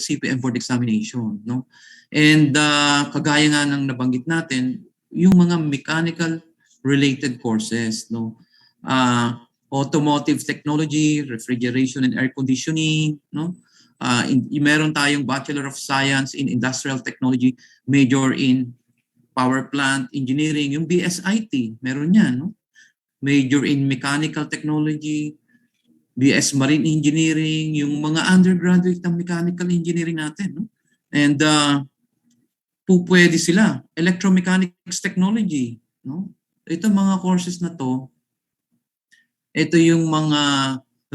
CPM board examination, no? And kagaya nga ng nabanggit natin, yung mga mechanical related courses, no? Automotive technology, refrigeration and air conditioning, no? Meron tayong Bachelor of Science in Industrial Technology, major in Power Plant Engineering, yung BSIT, meron yan, no? Major in Mechanical Technology, BS Marine Engineering, yung mga undergraduate ng Mechanical Engineering natin, no? And pwede sila. Electromechanics Technology, no? Ito mga courses na to, ito yung mga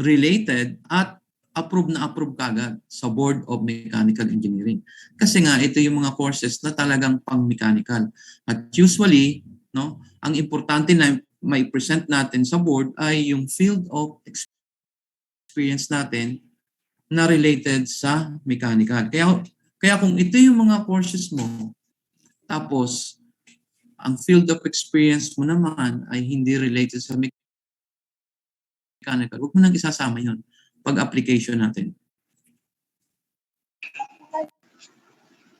related at approve kagad sa Board of Mechanical Engineering. Kasi nga, ito yung mga courses na talagang pang-mechanical. At usually, no, ang importante na may present natin sa board ay yung field of experience natin na related sa mechanical. Kaya kung ito yung mga courses mo, tapos ang field of experience mo naman ay hindi related sa mechanical, huwag mo nang isasama yun pag-application natin.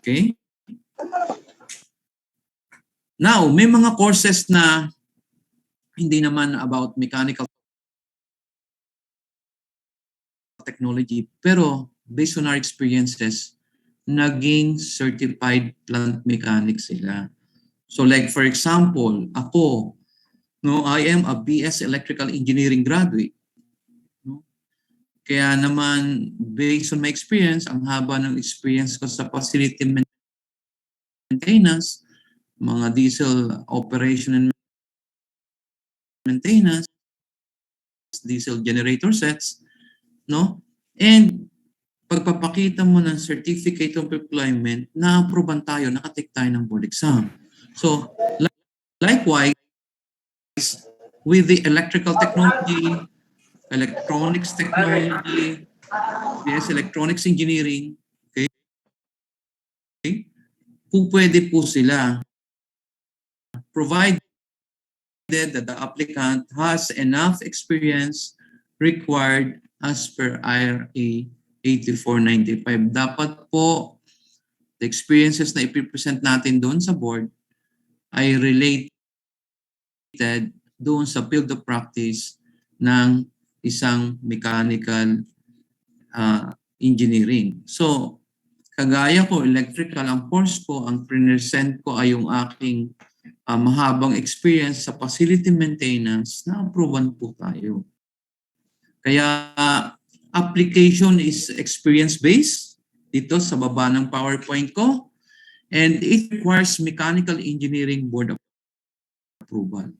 Okay? Now, may mga courses na hindi naman about mechanical technology, pero based on our experiences, naging certified plant mechanic sila. So like for example, ako, no, I am a BS Electrical Engineering graduate. No? Kaya naman, based on my experience, ang haba ng experience ko sa facility maintenance, mga diesel operation and maintenance, diesel generator sets, no? And pagpapakita mo ng certificate of employment, na-approvean tayo, nakatake tayo ng board exam. So, likewise, with the electrical technology, electronics technology, yes, electronics engineering, okay? Pwede po sila, provided that the applicant has enough experience required as per IRA 8495. Dapat po, the experiences na ipipresent natin doon sa board ay related doon sa field of practice ng isang mechanical engineering. So, kagaya ko, electrical, ang course ko, ang present ko ay yung aking mahabang experience sa facility maintenance, na-approvean po tayo. Kaya, application is experience-based dito sa baba ng PowerPoint ko, and it requires mechanical engineering board approval.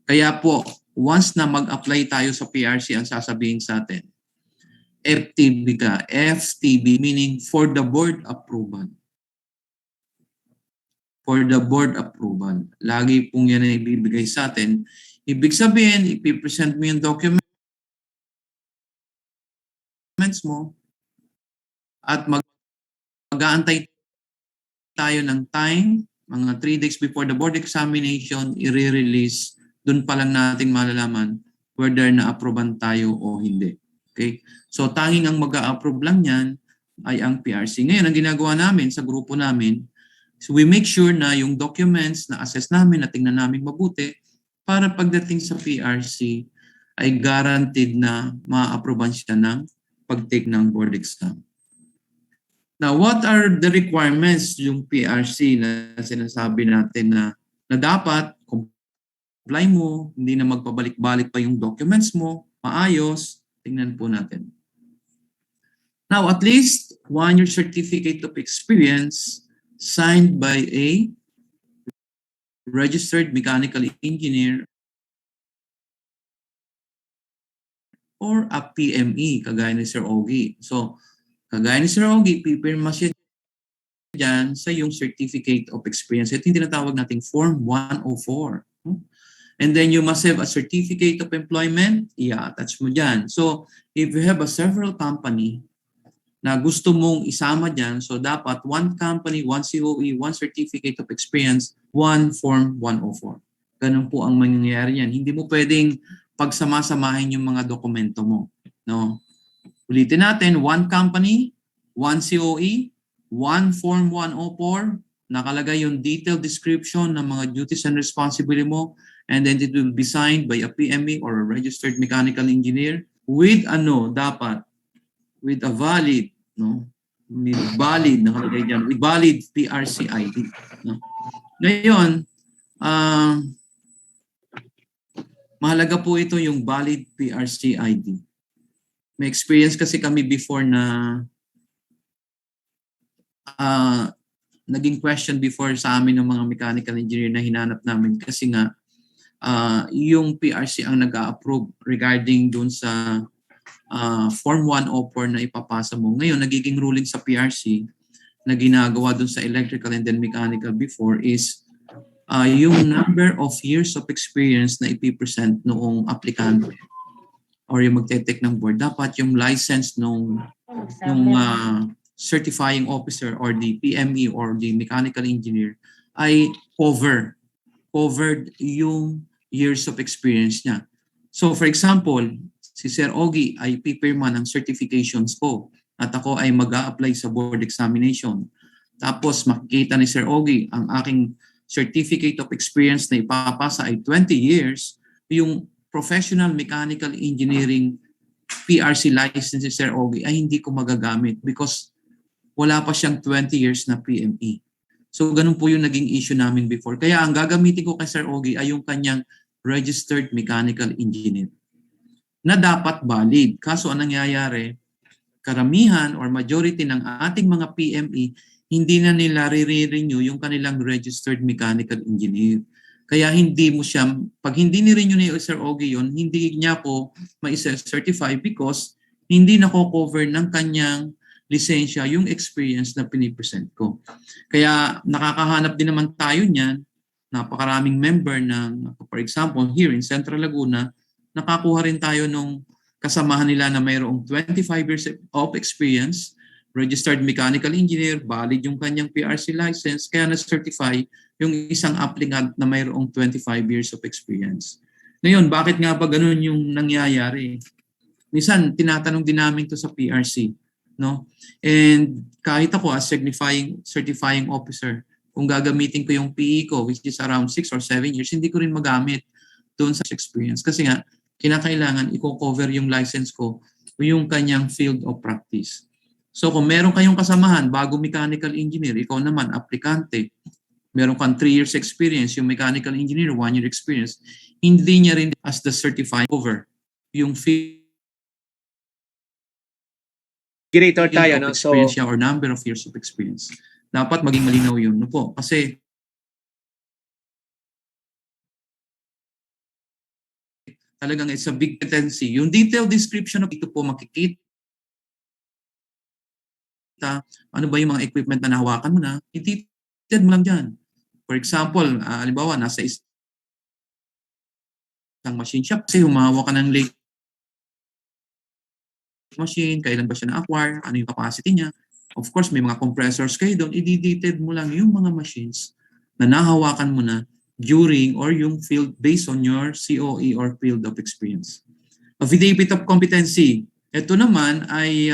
Kaya po, once na mag-apply tayo sa PRC, ang sasabihin sa atin, FTB ka. FTB meaning for the board approval. For the board approval. Lagi pong yan ay ibibigay sa atin. Ibig sabihin, ipipresent mo yung documents mo at mag-aantay tayo ng time, mga 3 days before the board examination, i-release. Doon pa lang natin malalaman whether na-approvean tayo o hindi. Okay? So, tanging ang mag-a-approve lang yan ay ang PRC. Ngayon, ang ginagawa namin sa grupo namin, so we make sure na yung documents na assess namin, na tingnan namin mabuti, para pagdating sa PRC, ay guaranteed na ma-approvean siya ng pag-take ng board exam. Now, what are the requirements yung PRC na sinasabi natin na dapat comply mo, hindi na magpabalik-balik pa yung documents mo, maayos, tingnan po natin. Now, at least 1-year certificate of experience signed by a registered mechanical engineer or a PME, kagaya ni Sir Ogie. So, kagaya ni Sir Ogie, pipirma siya dyan sa yung certificate of experience. Ito yung tinatawag nating Form 104. And then you must have a certificate of employment, i-attach mo dyan. So, if you have a several company na gusto mong isama dyan, so dapat one company, one COE, one certificate of experience, one Form 104. Ganun po ang mangyayari yan. Hindi mo pwedeng pagsama-samahin yung mga dokumento mo. No? Ulitin natin, one company, one COE, one Form 104, nakalagay yung detailed description ng mga duties and responsibility mo, and then it will be signed by a PME or a registered mechanical engineer with dapat with a valid, nakalagay dyan, with valid PRC ID. No? Ngayon, mahalaga po ito yung valid PRC ID. May experience kasi kami before na naging question before sa amin ng mga mechanical engineer na hinanap namin kasi nga yung PRC ang nag-a-approve regarding dun sa Form 104 na ipapasa mo. Ngayon, nagiging ruling sa PRC na ginagawa dun sa electrical and then mechanical before is yung number of years of experience na ipipresent noong aplikante or yung magte-take ng board. Dapat yung license nung certifying officer or the PME or the mechanical engineer ay covered yung years of experience niya. So for example, si Sir Ogie ay pipirma ng certifications ko at ako ay mag-a-apply sa board examination. Tapos makikita ni Sir Ogie ang aking certificate of experience na ipapasa ay 20 years, yung professional mechanical engineering PRC license ni Sir Ogie ay hindi ko magagamit because wala pa siyang 20 years na PME. So ganun po yung naging issue namin before. Kaya ang gagamitin ko kay Sir Ogie ay yung kanyang registered mechanical engineer na dapat valid. Kaso ang nangyayari, karamihan or majority ng ating mga PME, hindi na nila re-renew yung kanilang registered mechanical engineer. Kaya hindi mo siya, pag hindi ni-renew ni Sir Ogie yun, hindi niya po ma-certify because hindi nako-cover ng kanyang lisensya yung experience na pinipresent ko. Kaya nakakahanap din naman tayo niyan, napakaraming member ng, for example, here in Central Laguna, nakakuha rin tayo nung kasamahan nila na mayroong 25 years of experience, registered mechanical engineer, valid yung kanyang PRC license, kaya na-certify yung isang applicant na mayroong 25 years of experience. Ngayon, bakit nga ba ganun yung nangyayari? Minsan, tinatanong din namin to sa PRC. No? And kahit ako as certifying officer, kung gagamitin ko yung PE ko, which is around 6 or 7 years, hindi ko rin magamit doon sa experience. Kasi nga, kinakailangan i-cover yung license ko o yung kanyang field of practice. So kung meron kayong kasamahan, bago mechanical engineer, ikaw naman, aplikante, meron kang 3 years experience, yung mechanical engineer, 1 year experience, hindi niya rin as the certified over yung field Greater tayo, no? So, experience or number of years of experience. Dapat maging malinaw yun. No po? Kasi talagang it's a big tendency. Yung detailed description of ito po makikita. Ano ba yung mga equipment na nahawakan mo na? I-detailed mo lang dyan. For example, halimbawa, nasa isang machine shop kasi humahawak ka ng lathe machine, kailan ba siya na-acquire, ano yung capacity niya. Of course, may mga compressors kayo doon, i-detailed mo lang yung mga machines na nahawakan mo na during or yung field based on your COE or field of experience. Affidavit of competency. Ito naman ay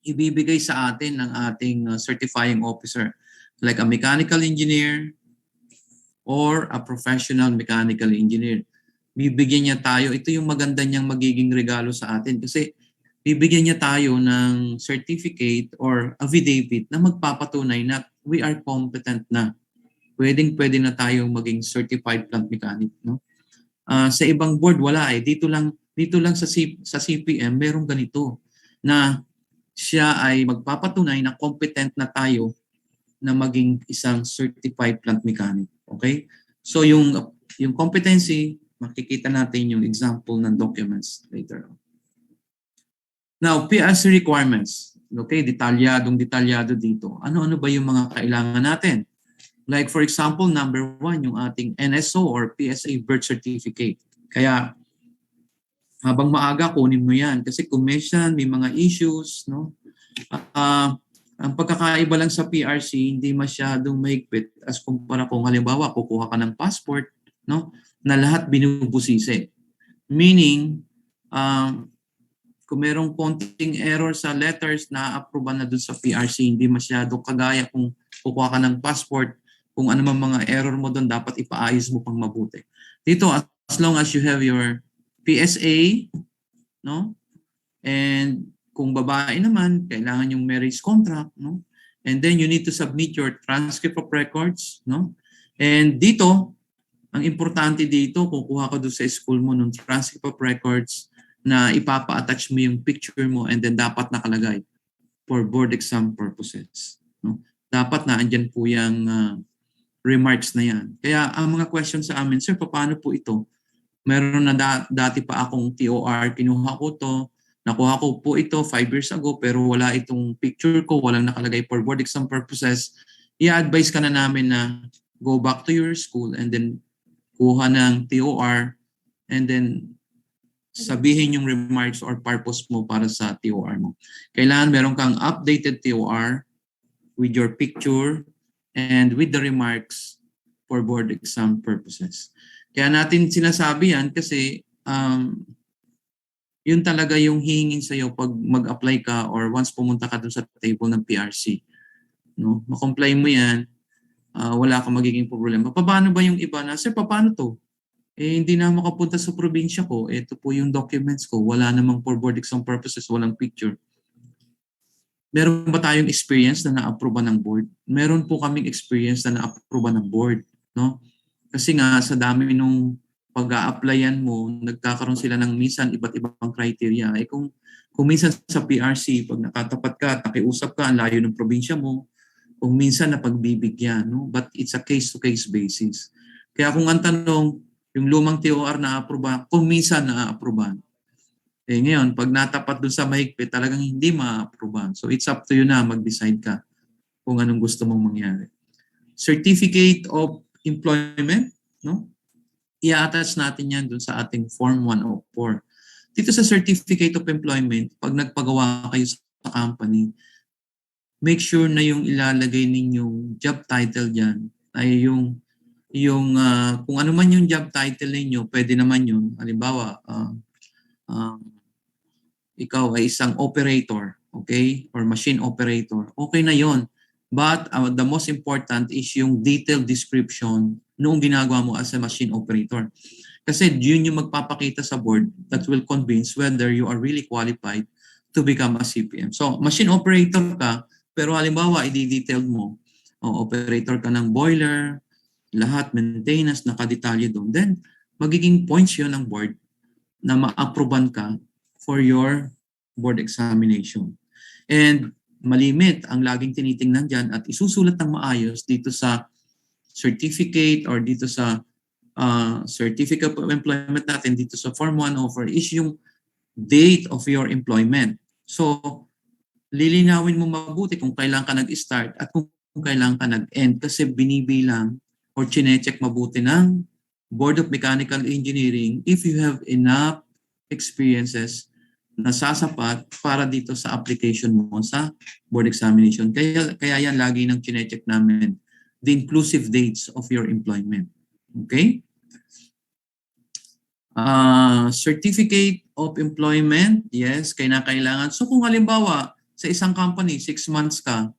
ibibigay sa atin ng ating certifying officer like a mechanical engineer or a professional mechanical engineer. Bibigyan niya tayo, ito yung maganda niyang magiging regalo sa atin kasi bibigyan niya tayo ng certificate or affidavit na magpapatunay na we are competent na. Pwede na tayong maging certified plant mechanic. No? Sa ibang board, wala eh. Dito lang sa CPM, merong ganito na siya ay magpapatunay na competent na tayo na maging isang certified plant mechanic. Okay? So yung competency, makikita natin yung example ng documents later on. Now, PRC requirements. Okay, detalyado dito. Ano-ano ba yung mga kailangan natin? Like for example, number 1, yung ating NSO or PSA birth certificate. Kaya habang maaga, kunin mo yan. Kasi kung may mga issues, no? Ang pagkakaiba lang sa PRC, hindi masyadong mahigpit as kumpara kung halimbawa, kukuha ka ng passport, no? Na lahat binubusisi. Meaning, kung merong konting error sa letters, na-approve na dun sa PRC. Hindi masyado kagaya kung kukuha ka ng passport, kung ano man mga error mo doon, dapat ipaayos mo pang mabuti. Dito, as long as you have your PSA, no? And kung babae naman, kailangan yung marriage contract, no? And then you need to submit your transcript of records, no? And dito, ang importante dito, kukuha ka doon sa school mo ng transcript of records na ipapa-attach mo yung picture mo and then dapat nakalagay for board exam purposes. No? Dapat na andyan po yung remarks na yan. Kaya ang mga questions sa amin, sir, paano po ito? Meron na dati pa akong TOR, kinuha ko to, nakuha ko po ito 5 years ago pero wala itong picture ko, walang nakalagay for board exam purposes. I-advise ka na namin na go back to your school and then kuha ng TOR and then sabihin yung remarks or purpose mo para sa TOR mo. Kailangan meron kang updated TOR with your picture and with the remarks for board exam purposes. Kaya natin sinasabi yan kasi yun talaga yung hihingin sa'yo pag mag-apply ka or once pumunta ka dun sa table ng PRC. No? Ma-comply mo yan, wala kang magiging problema. Paano ba yung iba na, sir, paano to? Hindi na makapunta sa probinsya ko. Ito po yung documents ko. Wala namang for board exam purposes, walang picture. Meron ba tayong experience na na-approve ng board? Meron po kaming experience na na-approve ng board. No? Kasi nga, sa dami nung pag-a-applyan mo, nagkakaroon sila ng minsan iba't ibang criteria. Kung minsan sa PRC, pag nakatapat ka, nakiusap ka, ang layo ng probinsya mo, kung minsan napagbibigyan, no? But it's a case-to-case basis. Kaya kung ang tanong, yung lumang TOR na-aproba, kung minsan na-aproban. Ngayon, pag natapat doon sa mahigpit, talagang hindi ma-aproban. So it's up to you na mag-decide ka kung anong gusto mong mangyari. Certificate of Employment, no? I-attach natin yan doon sa ating Form 104. Dito sa Certificate of Employment, pag nagpagawa kayo sa company, make sure na yung ilalagay ninyong job title dyan ay yung kung ano man yung job title ninyo, pwede naman yun. Halimbawa, ikaw ay isang operator, okay? Or machine operator. Okay na yon. But the most important is yung detailed description noong ginagawa mo as a machine operator. Kasi yun yung magpapakita sa board that will convince whether you are really qualified to become a CPM. So, machine operator ka, pero halimbawa, i-detailed mo, operator ka ng boiler, lahat, maintenance, nakadetalye doon. Then, magiging points yun ng board na ma-approvean ka for your board examination. And malimit ang laging tinitingnan dyan at isusulat ng maayos dito sa certificate or dito sa certificate of employment natin, dito sa Form 104 is yung date of your employment. So, lilinawin mo mabuti kung kailan ka nag-start at kung kailan ka nag-end kasi binibilang or chinecheck mabuti ng Board of Mechanical Engineering if you have enough experiences na sasapat para dito sa application mo sa board examination. Kaya yan lagi nang chinecheck namin, the inclusive dates of your employment. Okay? Certificate of Employment, yes, kailangan. So kung halimbawa, sa isang company, 6 months ka,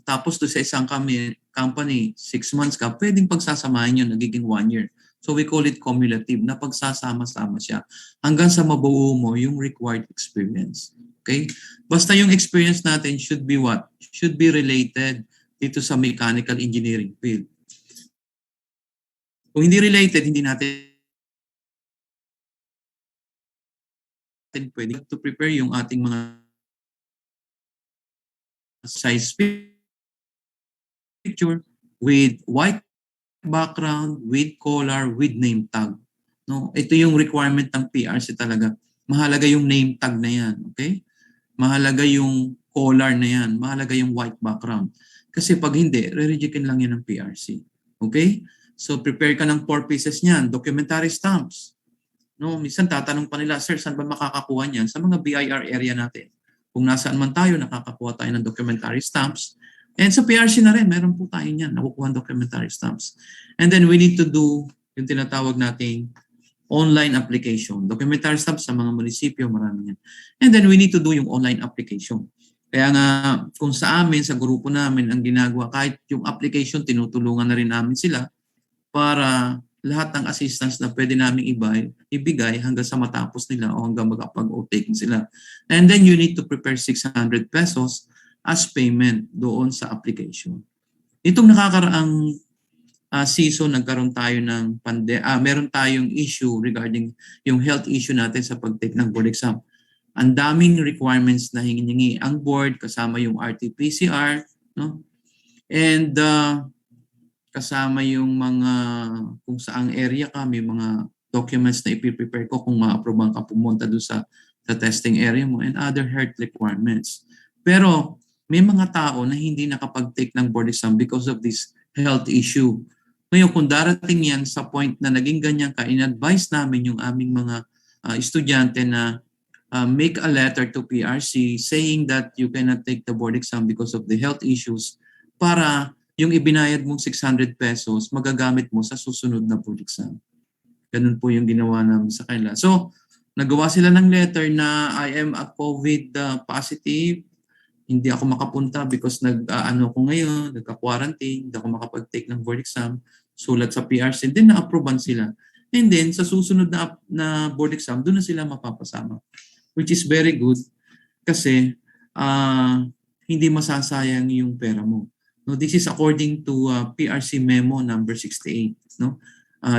tapos doon sa isang company, 6 months ka, pwedeng pagsasamahin yun, nagiging 1 year. So we call it cumulative, na pagsasama-sama siya hanggang sa mabuo mo yung required experience. Okay? Basta yung experience natin should be what? Should be related dito sa mechanical engineering field. Kung hindi related, hindi natin pwede to prepare yung ating mga size picture with white background, with collar, with name tag. No, ito yung requirement ng PRC talaga. Mahalaga yung name tag na yan, okay? Mahalaga yung collar na yan, mahalaga yung white background. Kasi pag hindi, re-rejectin lang yan ng PRC. Okay? So prepare ka ng 4 pieces niyan, documentary stamps. No, minsan tatanong pa nila, sir, saan ba makakakuha niyan? Sa mga BIR area natin. Kung nasaan man tayo, nakakakuha tayo ng documentary stamps. And sa PRC na rin, meron po tayo niyan, nakukuha ng documentary stamps. And then we need to do yung tinatawag nating online application. Documentary stub sa mga munisipyo, marami yan. And then we need to do yung online application. Kaya nga, kung sa amin, sa grupo namin, ang ginagawa, kahit yung application, tinutulungan na rin namin sila para lahat ng assistance na pwede namin ibigay hanggang sa matapos nila o hanggang makapag-o-taking sila. And then you need to prepare 600 pesos as payment doon sa application. Itong nakakaraang season, nagkaroon tayo ng meron tayong issue regarding yung health issue natin sa pag-take ng board exam. Ang daming requirements na hiningi ang board kasama yung RT-PCR, no? And kasama yung mga kung saang area ka, may mga documents na ipiprepare ko kung ma-approvean ka pumunta doon sa testing area mo and other health requirements. Pero may mga tao na hindi nakapag-take ng board exam because of this health issue. Ngayon, kung darating yan sa point na naging ganyan ka, in-advise namin yung aming mga estudyante na make a letter to PRC saying that you cannot take the board exam because of the health issues para yung ibinayad mong 600 pesos magagamit mo sa susunod na board exam. Ganun po yung ginawa namin sa kanila. So, nagawa sila ng letter na I am a COVID positive. Hindi ako makapunta because nagka-quarantine, hindi ako makapag-take ng board exam. Sulat sa PRC, and then na-approvean sila. And then, sa susunod na board exam, doon na sila mapapasama. Which is very good kasi hindi masasayang yung pera mo. No, this is according to PRC Memo number 68. No?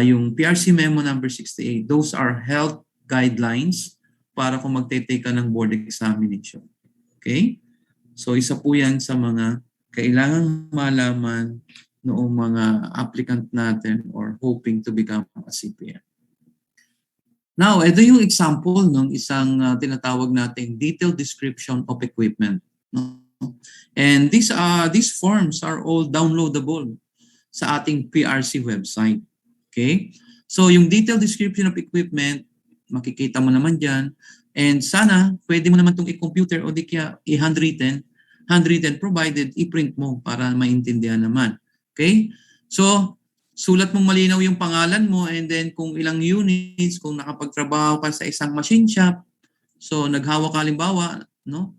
Yung PRC Memo number 68, those are health guidelines para kung magte-take ka ng board examination. Okay? So isa po yan sa mga kailangang malaman noong mga applicant natin or hoping to become a CPM. Now, ito yung example ng isang tinatawag nating detailed description of equipment. No? And these forms are all downloadable sa ating PRC website. Okay? So yung detailed description of equipment, makikita mo naman dyan. And sana, pwede mo naman itong i-computer o di kaya i-handwritten provided i-print mo para maintindihan naman. Okay? So, sulat mong malinaw yung pangalan mo and then kung ilang units, kung nakapagtrabaho ka sa isang machine shop, so naghawak ka halimbawa, no?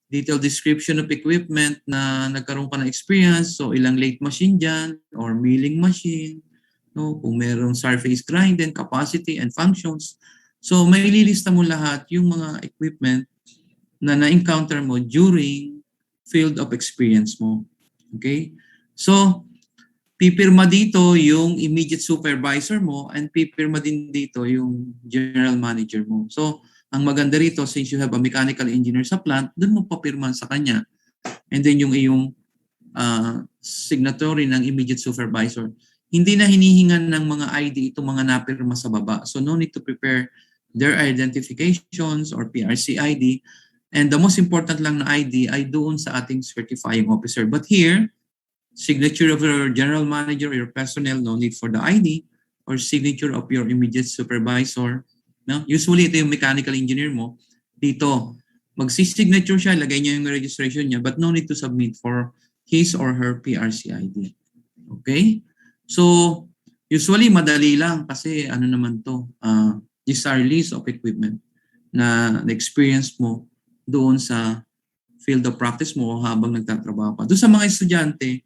Detailed description of equipment na nagkaroon ka ng experience, so ilang lathe machine dyan or milling machine, no? Kung merong surface grinding, capacity and functions. So may lilista mo lahat yung mga equipment na na-encounter mo during field of experience mo. Okay? So, pipirma dito yung immediate supervisor mo and pipirma din dito yung general manager mo. So, ang maganda rito, since you have a mechanical engineer sa plant, doon mo papirma sa kanya. And then yung iyong signatory ng immediate supervisor. Hindi na hinihingan ng mga ID itong mga napirma sa baba. So, no need to prepare their identifications or PRC ID. And the most important lang na ID ay doon sa ating certifying officer. But here, signature of your general manager or your personnel, no need for the ID, or signature of your immediate supervisor. No? Usually, ito yung mechanical engineer mo. Dito, magsisignature siya, lagay niya yung registration niya, but no need to submit for his or her PRC ID. Okay? So, usually, madali lang kasi ano naman to, these are list of equipment na na-experience mo doon sa field of practice mo habang nagtatrabaho ka. Doon sa mga estudyante,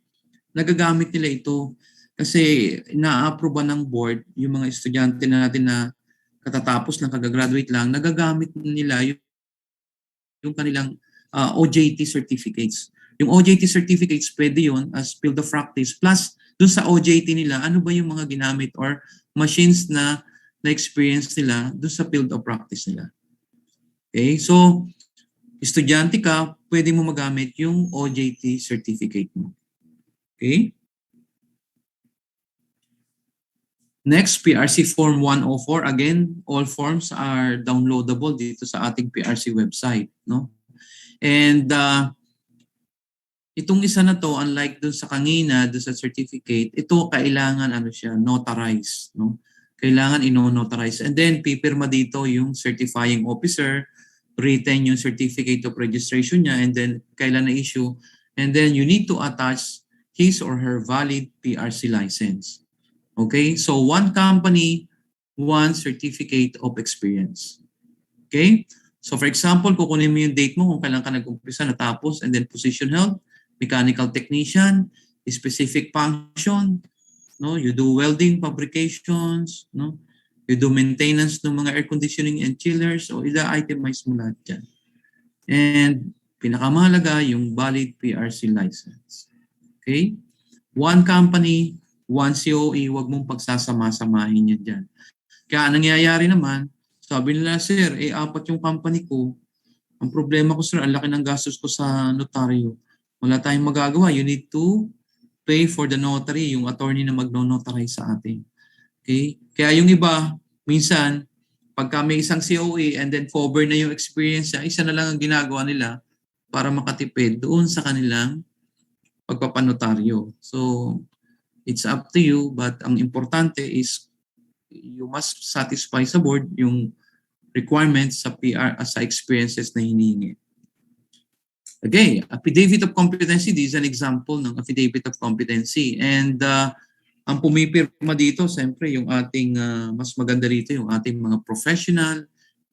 nagagamit nila ito kasi na-approve ng board yung mga estudyante natin na katatapos lang, kagagraduate lang, nagagamit nila yung kanilang OJT certificates. Yung OJT certificates, pwede yun as field of practice. Plus, doon sa OJT nila, ano ba yung mga ginamit or machines na na-experience nila doon sa field of practice nila. Okay? So, estudyante ka, pwede mo magamit yung OJT certificate mo. Okay? Next, PRC Form 104. Again, all forms are downloadable dito sa ating PRC website. No? And itong isa na to, unlike dun sa kanina, dun sa certificate, ito kailangan notarized. No? Kailangan ino-notarize. And then, pipirma dito yung certifying officer, written yung certificate of registration niya, and then kailan na-issue. And then, you need to attach his or her valid PRC license. Okay? So, one company 1 certificate of experience. Okay? So for example, kukunin mo yung date mo kung kailan ka nag-umpisa natapos, and then position held, mechanical technician, specific function, no? You do welding fabrications, no? You do maintenance ng mga air conditioning and chillers, o ida-itemize mo lahat dyan. And pinakamahalaga, yung valid PRC license. Okay? 1 company, 1 COE, wag mong pagsasama-samahin yan dyan. Kaya nangyayari naman, sabi nila, sir, 4 yung company ko. Ang problema ko, sir, ang laki ng gastos ko sa notaryo. Wala tayong magagawa. You need to pay for the notary, yung attorney na magno-notarize sa atin. Okay? Kaya yung iba, minsan, pagka may isang COE and then cover na yung experience niya, isa na lang ang ginagawa nila para makatipid doon sa kanilang pagpapanotaryo. So, it's up to you, but ang importante is you must satisfy sa board yung requirements sa PR sa experiences na hinihingi. Okay, affidavit of competency, this is an example ng affidavit of competency. And ang pumipirma dito, siyempre, yung ating, mas maganda rito, yung ating mga professional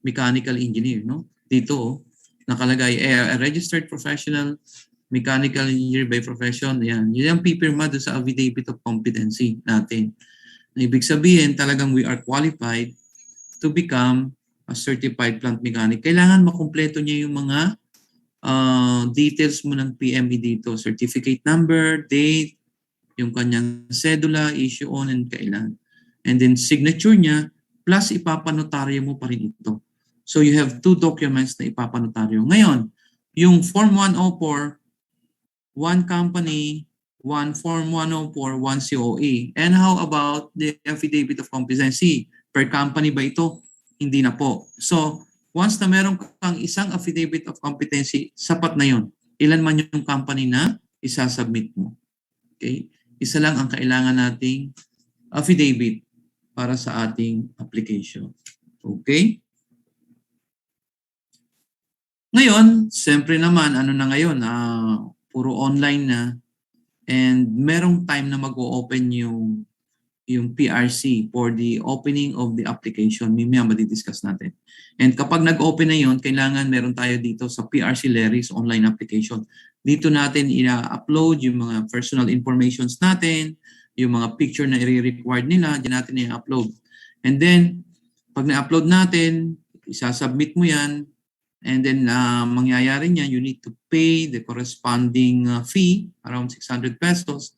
mechanical engineer. No? Dito, nakalagay, a registered professional mechanical engineer by profession. Yan. Yan ang pipirma doon sa affidavit of competency natin. Ibig sabihin, talagang we are qualified to become a certified plant mechanic. Kailangan makumpleto niya yung mga details mo ng PME dito. Certificate number, date, yung kanyang cedula, issue on, and kailan. And then signature niya, plus ipapanotaryo mo pa rin ito. So you have 2 documents na ipapanotaryo. Ngayon, yung Form 104, 1 company, 1 Form 104, 1 COE. And how about the affidavit of competency? Per company ba ito? Hindi na po. So, once na meron kang isang affidavit of competency, sapat na yun. Ilan man yung company na isasubmit mo. Okay? Isa lang ang kailangan nating affidavit para sa ating application. Okay? Ngayon, siyempre naman, ano na ngayon, puro online na, and merong time na mag-o-open yung PRC for the opening of the application. Mimaya madidiscuss natin. And kapag nag-open na yun, kailangan meron tayo dito sa PRC Leris online application. Dito natin i-upload yung mga personal informations natin, yung mga picture na i-required nila, dyan natin i-upload. And then, pag na-upload natin, isasubmit mo yan, and then mangyayari niya, you need to pay the corresponding fee, around 600 pesos.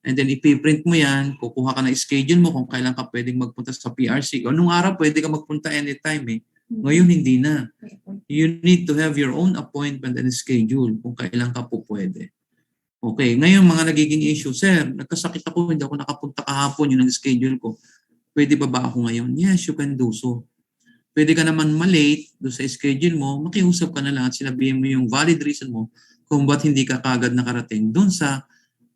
And then ipiprint mo yan, kukuha ka na schedule mo kung kailan ka pwedeng magpunta sa PRC. O nung araw pwede ka magpunta anytime eh. Ngayon hindi na. You need to have your own appointment and schedule kung kailan ka po pwede. Okay, ngayon mga nagiging issue, sir, nagkasakit ako, hindi ako nakapunta kahapon, yun ang schedule ko. Pwede ba ako ngayon? Yes, you can do so. Pwede ka naman malate doon sa schedule mo, makiusap ka na lang at sinabihin mo yung valid reason mo kung ba't hindi ka kagad nakarating doon sa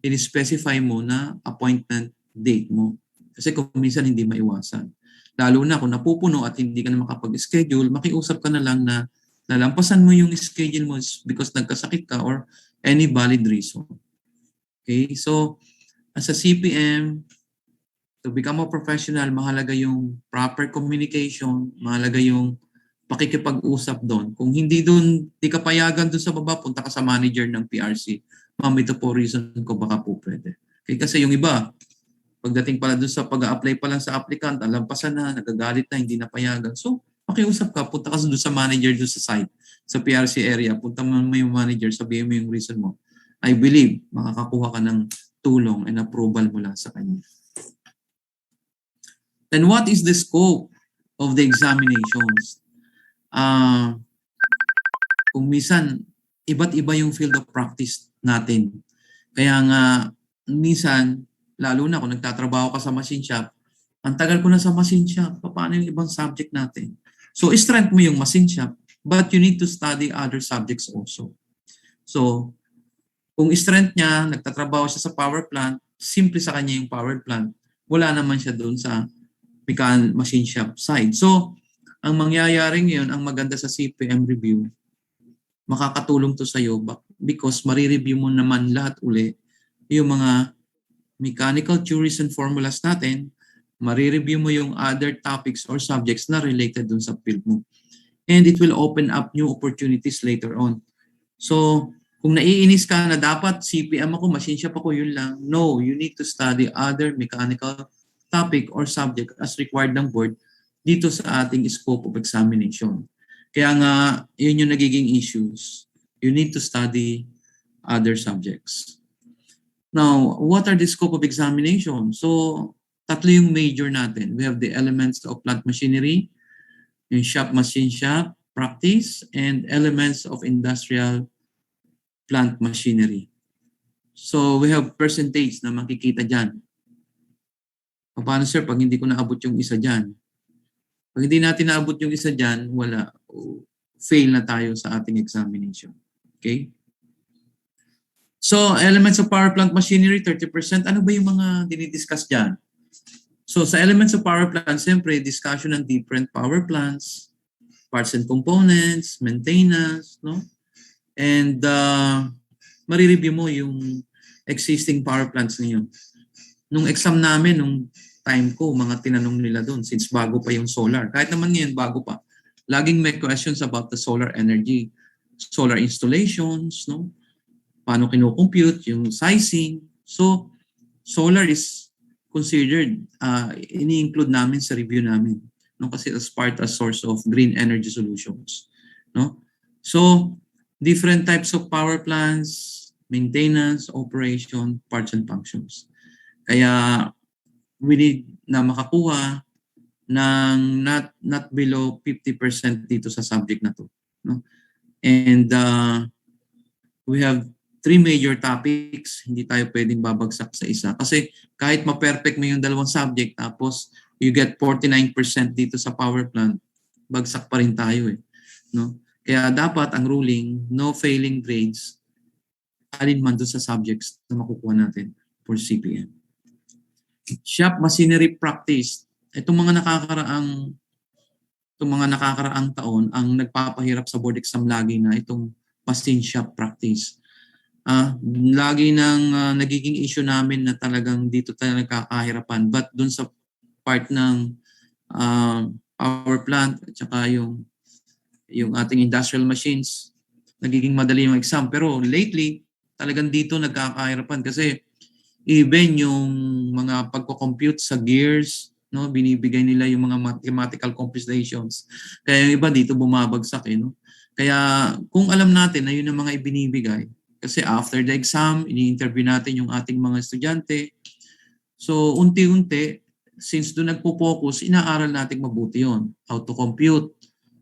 in-specify mo na appointment date mo. Kasi kung minsan hindi maiwasan. Lalo na kung napupuno at hindi ka na makapag-schedule, makiusap ka na lang na lalampasan mo yung schedule mo because nagkasakit ka or any valid reason. Okay? So, as a CPM, to become a professional, mahalaga yung proper communication, mahalaga yung pakikipag-usap doon. Kung hindi doon, di ka payagan doon sa baba, punta ka sa manager ng PRC. Ma'am, ito po reason ko baka po pwede. Okay, kasi yung iba, pagdating pala doon sa pag-a-apply pa lang sa applicant, alampasan na, nagagalit na, hindi na payagan. So, pakiusap ka, punta ka doon sa manager doon sa site, sa PRC area, punta mo yung manager, sabihin mo yung reason mo. I believe, makakakuha ka ng tulong and approval mula sa kanya. Then what is the scope of the examinations? Kung minsan, iba't iba yung field of practice natin. Kaya nga, minsan, lalo na kung nagtatrabaho ka sa machine shop, ang tagal ko na sa machine shop, paano yung ibang subject natin? So, strength mo yung machine shop, but you need to study other subjects also. So, kung strength niya, nagtatrabaho siya sa power plant, simple sa kanya yung power plant, wala naman siya doon sa machine shop side. So, ang mangyayari ngayon, ang maganda sa CPM review, makakatulong to sa iyo because marireview mo naman lahat uli yung mga mechanical theories and formulas natin Marireview mo yung other topics or subjects na related dun sa field mo. And it will open up new opportunities later on. So, kung naiinis ka na dapat CPM ako, machine shop ako, yun lang. No, you need to study other mechanical topic or subject as required ng board dito sa ating scope of examination. Kaya nga, yun yung nagiging issues. You need to study other subjects. Now, what are the scope of examination? So, tatlo yung major natin. We have the elements of plant machinery, yung shop machine shop, practice, and elements of industrial plant machinery. So, we have percentage na makikita dyan. Paano sir, pag hindi ko naabot yung isa dyan? Pag hindi natin naabot yung isa dyan, wala. Fail na tayo sa ating examination. Okay? So, elements of power plant machinery, 30%. Ano ba yung mga dinidiscuss dyan? So, sa elements of power plant, siyempre, discussion ng different power plants, parts and components, maintenance, no? And marireview mo yung existing power plants ngayon. Nung exam namin, nung time ko, mga tinanong nila doon since bago pa yung solar. Kahit naman ngayon, bago pa. Laging may questions about the solar energy, solar installations, no? Paano kino-compute, yung sizing. So, solar is considered, ini-include namin sa review namin. No? Kasi as part as source of green energy solutions. No? So, different types of power plants, maintenance, operation, parts and functions. Kaya, we need na makakuha ng not below 50% dito sa subject na to. No? And we have 3 major topics, hindi tayo pwedeng babagsak sa isa. Kasi kahit ma-perfect mo yung dalawang subject, tapos you get 49% dito sa power plant, bagsak pa rin tayo eh. No? Kaya dapat ang ruling, no failing grades, alin man doon sa subjects na makukuha natin for CPM. Shop machinery practice. Itong mga nakakaraang taon, ang nagpapahirap sa board exam lagi na itong machine shop practice. Lagi nang nagiging issue namin na talagang dito tayo nagkakahirapan. But dun sa part ng power plant at saka yung ating industrial machines, nagiging madali yung exam. Pero lately, talagang dito nagkakahirapan kasi even yung mga pagko-compute sa gears, no, binibigay nila yung mga mathematical computations. Kaya yung iba dito bumabagsak eh, no. Kaya kung alam natin na yun ang mga ibinibigay, kasi after the exam, ini-interview natin yung ating mga estudyante. So, unti-unti, since doon nagpo-focus, inaaral natin mabuti yon. How to compute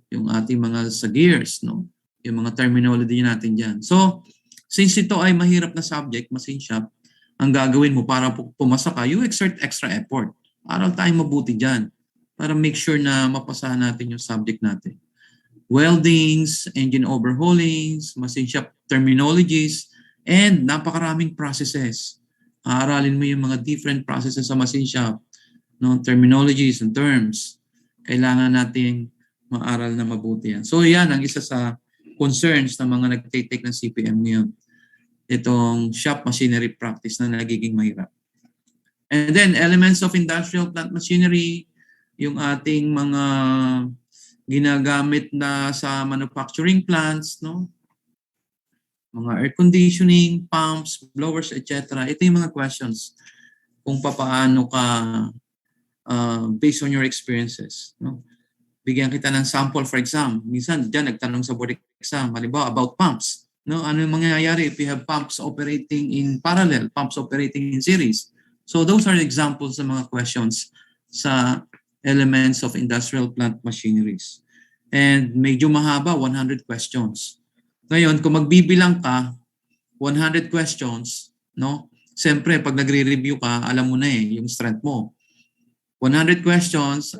yung ating mga sa gears, no? Yung mga terminology natin dyan. So, since ito ay mahirap na subject, machine shop, ang gagawin mo para pumasa ka, you exert extra effort. Aral tayong mabuti dyan para make sure na mapasahan natin yung subject natin. Weldings, engine overhaulings, machine shop terminologies, and napakaraming processes. Aaralin mo yung mga different processes sa machine shop, no, terminologies and terms. Kailangan nating maaral na mabuti yan. So yan ang isa sa concerns ng mga nagtitake ng CPM ngayon. Itong shop machinery practice na nagiging mahirap. And then elements of industrial plant machinery, yung ating mga ginagamit na sa manufacturing plants, no? Mga air conditioning, pumps, blowers, etc. Ito yung mga questions kung paano ka based on your experiences, no? Bigyan kita ng sample for exam. Minsan diyan nagtanong sa board exam, halimbawa about pumps, no? Ano yung mangyayari if you have pumps operating in parallel, pumps operating in series? So those are examples ng mga questions sa elements of industrial plant machineries. And medyo mahaba, 100 questions. Ngayon, kung magbibilang ka, 100 questions, no? Siyempre, pag nagre-review ka, alam mo na eh, yung strength mo. 100 questions,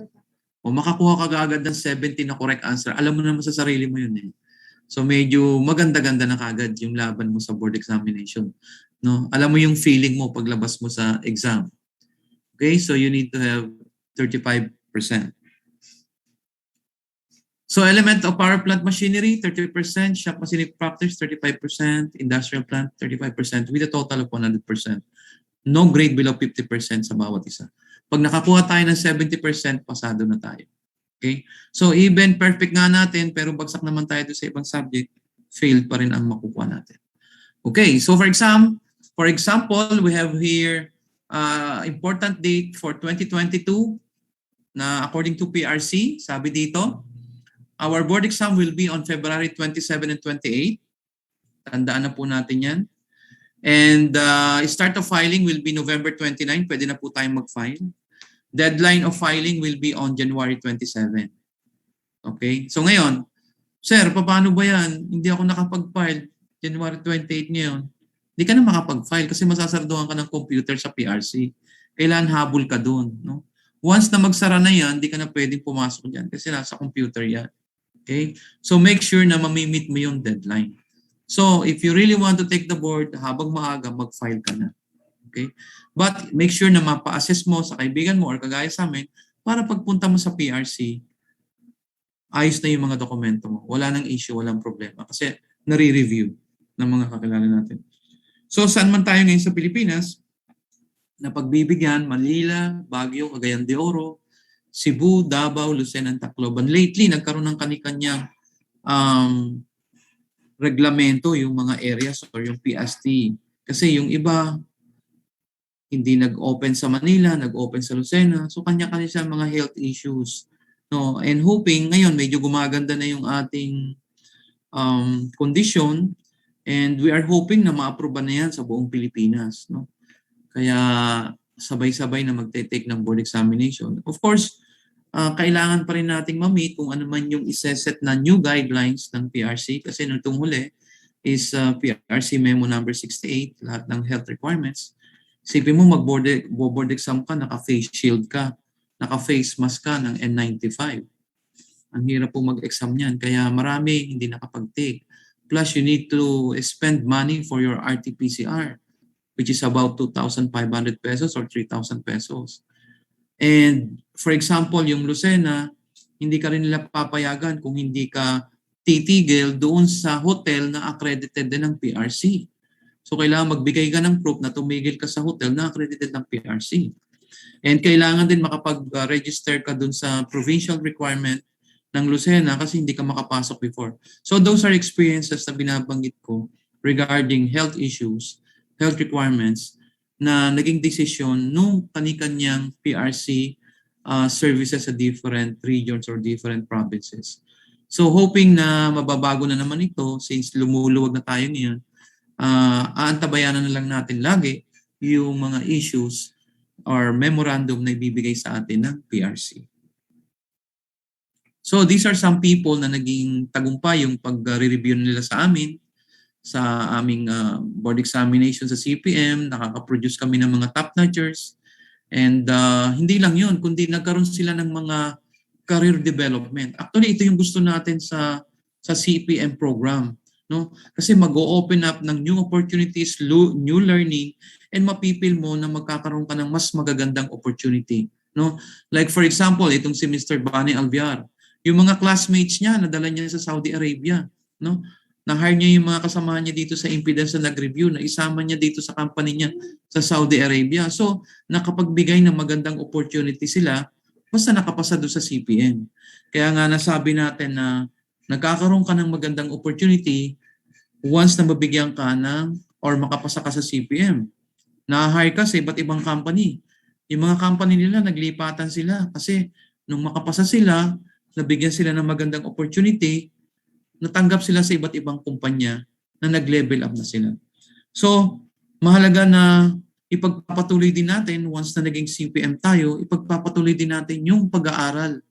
o makakuha ka agad ng 70 na correct answer, alam mo naman sa sarili mo yun eh. So medyo maganda-ganda na kagad yung laban mo sa board examination. No? Alam mo yung feeling mo paglabas mo sa exam. Okay, so you need to have 35%. So element of power plant machinery, 30%, shop machinery practice, 35%, industrial plant, 35%, with a total of 100%. No grade below 50% sa bawat isa. Pag nakakuha tayo ng 70%, pasado na tayo. Okay? So even perfect nga natin, pero bagsak naman tayo doon sa ibang subject, failed pa rin ang makukuha natin. Okay, so for example, we have here important date for 2022 na according to PRC, sabi dito, our board exam will be on February 27 and 28. Tandaan na po natin yan. And start of filing will be November 29. Pwede na po tayong mag-file. Deadline of filing will be on January 27. Okay? So ngayon, sir, paano ba yan? Hindi ako nakapag-file January 28 ngayon. Hindi ka na makapag-file kasi masasarduhan ka ng computer sa PRC. Kailangan habol ka doon. No? Once na magsara na yan, hindi ka na pwedeng pumasok dyan kasi nasa computer yan. Okay? So make sure na mamimit mo yung deadline. So if you really want to take the board, habang maaga, mag-file ka na. Okay? But make sure na mapa-assess mo sa kaibigan mo or kagaya sa amin para pagpunta mo sa PRC, ayos na yung mga dokumento mo. Wala nang issue, walang problema. Kasi nare-review ng mga kakilala natin. So saan man tayo ngayon sa Pilipinas, na pagbibigyan, Manila, Baguio, Cagayan de Oro, Cebu, Davao, Lucena, Tacloban. Lately, nagkaroon ng kani-kanyang reglamento yung mga areas or yung PST. Kasi yung iba, hindi nag-open sa Manila, nag-open sa Lucena. So kanya-kanya siya mga health issues. No, and hoping ngayon medyo gumaganda na yung ating condition and we are hoping na ma-aproba na yan sa buong Pilipinas. No? Kaya sabay-sabay na magte-take ng board examination. Of course, kailangan pa rin nating ma-meet kung ano man yung iseset na new guidelines ng PRC kasi nitong huli is PRC Memo number 68, lahat ng health requirements. Isipin mo mag-board exam ka, naka-face shield ka, naka-face mask ka ng N95. Ang hirap po mag-exam niyan kaya marami hindi nakapag-take. Plus you need to spend money for your RT-PCR which is about 2,500 pesos or 3,000 pesos. And for example, yung Lucena, hindi ka rin nila papayagan kung hindi ka titigil doon sa hotel na accredited din ng PRC. So kailangan magbigay ka ng proof na tumigil ka sa hotel na accredited ng PRC. And kailangan din makapag-register ka doon sa provincial requirement ng Lucena kasi hindi ka makapasok before. So those are experiences na binabanggit ko regarding health issues, health requirements, na naging desisyon nung kani-kanyang PRC services sa different regions or different provinces. So hoping na mababago na naman ito since lumuluwag na tayo ngayon, aantabayanan na lang natin lagi yung mga issues or memorandum na ibibigay sa atin ng PRC. So these are some people na naging tagumpay yung pag-review nila sa amin sa aming board examination sa CPM, nakaka-produce kami ng mga top-notchers. And hindi lang yun, kundi nagkaroon sila ng mga career development. Actually, ito yung gusto natin sa CPM program. No? Kasi mag-o-open up ng new opportunities, new learning, and mapipil mo na magkakaroon ka ng mas magagandang opportunity. No? Like for example, itong si Mr. Bani Alviar, yung mga classmates niya, nadala niya sa Saudi Arabia. No? Na-hire niya yung mga kasamahan niya dito sa impedance na nag-review, na isama niya dito sa company niya sa Saudi Arabia. So, nakapagbigay ng magandang opportunity sila basta nakapasa doon sa CPM. Kaya nga nasabi natin na nagkakaroon ka ng magandang opportunity once na mabigyan ka ng or makapasa ka sa CPM. Na-hire ka sa iba't ibang company. Yung mga company nila, naglipatan sila kasi nung makapasa sila, nabigyan sila ng magandang opportunity, natanggap sila sa iba't ibang kumpanya na nag-level up na sila. So, mahalaga na ipagpapatuloy din natin, once na naging CPM tayo, ipagpapatuloy din natin yung pag-aaral.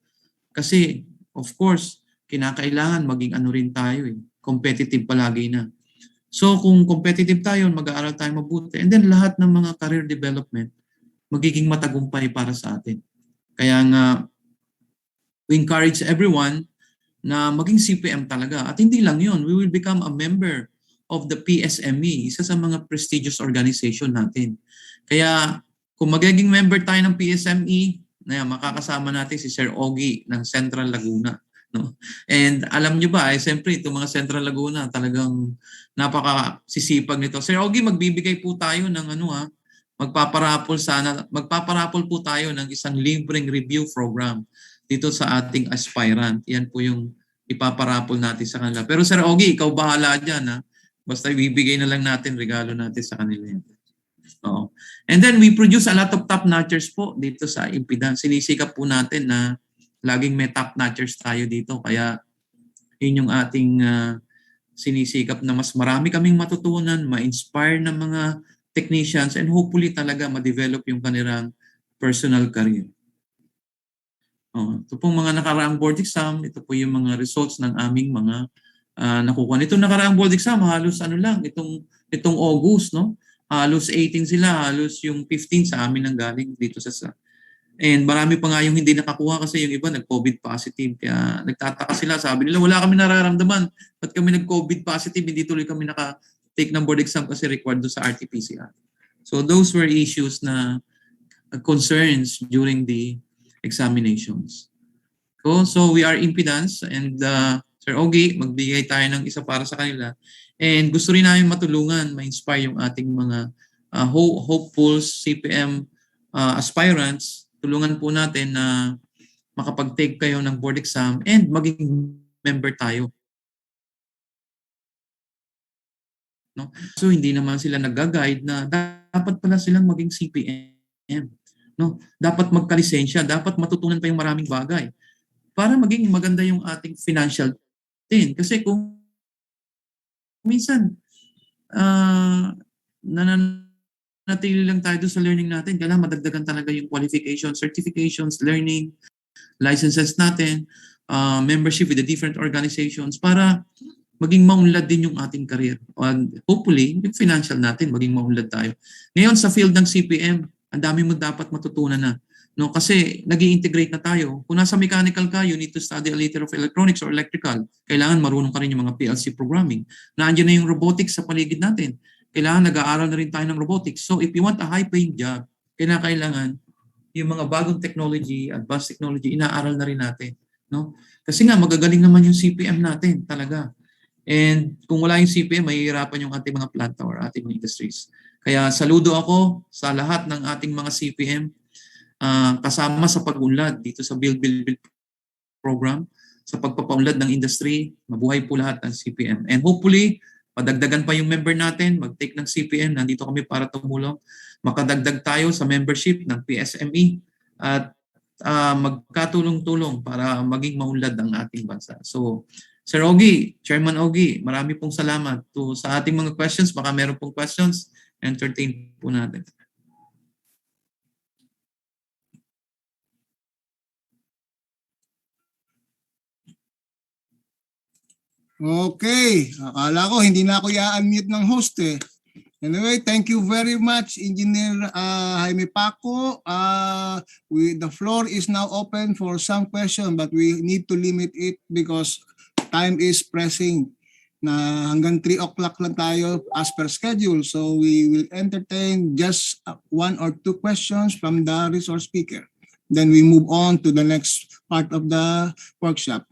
Kasi, of course, kinakailangan maging ano rin tayo competitive palagi na. So, kung competitive tayo, mag-aaral tayo mabuti. And then, lahat ng mga career development, magiging matagumpay para sa atin. Kaya nga, we encourage everyone na maging CPM talaga. At hindi lang yun, we will become a member of the PSME, isa sa mga prestigious organization natin. Kaya kung magiging member tayo ng PSME, makakasama natin si Sir Ogie ng Central Laguna. No? And alam nyo ba, siyempre itong mga Central Laguna talagang napakasisipag nito. Sir Ogie, magbibigay po tayo ng magpaparapol po tayo ng isang libreng review program dito sa ating aspirant. Yan po yung ipaparapol natin sa kanila. Pero Sir Ogie, ikaw bahala dyan, ha? Basta ibibigay na lang natin, regalo natin sa kanila yan. Oo. And then we produce a lot of top-notchers po dito sa impedance. Sinisikap po natin na laging may top-notchers tayo dito. Kaya yun yung ating sinisikap na mas marami kaming matutunan, ma-inspire ng mga technicians, and hopefully talaga ma-develop yung kanilang personal career. Ito pong mga nakaraang board exam, ito po yung mga results ng aming mga nakukuha. Itong nakaraang board exam, halos itong August, no? Halos 18 sila, halos yung 15 sa amin ang galing dito sa and marami pa nga yung hindi nakakuha kasi yung iba nag-COVID positive. Kaya nagtataka sila, sabi nila wala kami nararamdaman. Ba't kami nag-COVID positive, hindi tuloy kami take ng board exam kasi required doon sa RT-PCR. So those were issues na concerns during the examinations. So we are impedance, and Sir Ogie, magbigay tayo ng isa para sa kanila. And gusto rin namin matulungan, ma-inspire yung ating mga hopefuls, CPM aspirants. Tulungan po natin na makapag-take kayo ng board exam and maging member tayo. No? So hindi naman sila nag-guide na dapat pala silang maging CPM. No? Dapat magka-lisensya, dapat matutunan pa yung maraming bagay para maging maganda yung ating financial din. Kasi kung minsan nananatili lang tayo doon sa learning natin, kailangan madagdagan talaga yung qualifications, certifications, learning, licenses natin, membership with the different organizations para maging maunlad din yung ating career. And hopefully, yung financial natin, maging maunlad tayo. Ngayon sa field ng CPM, ang dami mo dapat matutunan na. No, kasi nag-i-integrate na tayo. Kung nasa mechanical ka, you need to study a little of electronics or electrical. Kailangan marunong ka rin yung mga PLC programming. Nandiyan na yung robotics sa paligid natin. Kailangan nag-aaral na rin tayo ng robotics. So if you want a high-paying job, kailangan yung mga bagong technology, advanced technology, inaaral na rin natin. No? Kasi nga, magagaling naman yung CPM natin talaga. And kung wala yung CPM, mahihirapan yung ating mga planta or ating mga industries. Kaya saludo ako sa lahat ng ating mga CPM kasama sa pag-unlad dito sa Build program, sa pagpapaunlad ng industry. Mabuhay po lahat ng CPM. And hopefully, padagdagan pa yung member natin, mag-take ng CPM, nandito kami para tumulong. Makadagdag tayo sa membership ng PSME at magkatulong-tulong para maging maunlad ang ating bansa. So, Sir Ogie, Chairman Ogie, marami pong salamat sa ating mga questions. Baka meron pong questions, entertain po natin. Okay, akala ko hindi na ako i-unmute ng host eh. Anyway, thank you very much, Engineer Jaime Paco. The floor is now open for some question, but we need to limit it because time is pressing. Na hanggang 3 o'clock lang tayo as per schedule. So we will entertain just 1 or 2 questions from the resource speaker. Then we move on to the next part of the workshop.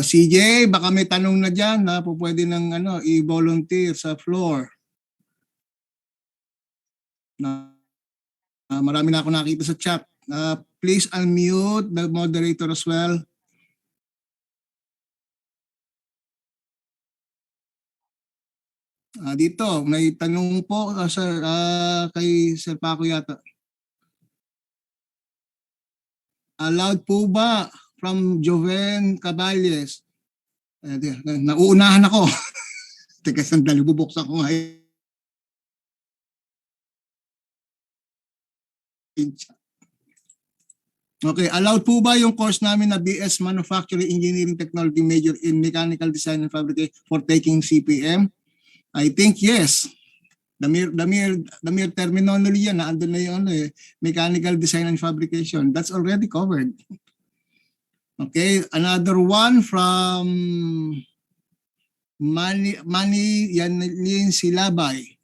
CJ, baka may tanong na dyan na pwede ng i-volunteer sa floor. Marami na ako nakita sa chat. Please unmute the moderator as well. Dito, may tanong po sir, kay Sir Paco yata. Allowed po ba from Joven Caballes? Nauunahan ako. Teka, sandali, bubuksan ko nga. Okay, allowed po ba yung course namin na BS Manufacturing Engineering Technology major in Mechanical Design and Fabrication for taking CPM? I think yes. The mere terminology yan, naandun na yung Mechanical Design and Fabrication. That's already covered. Okay, another one from Manny Yanlin Silabay.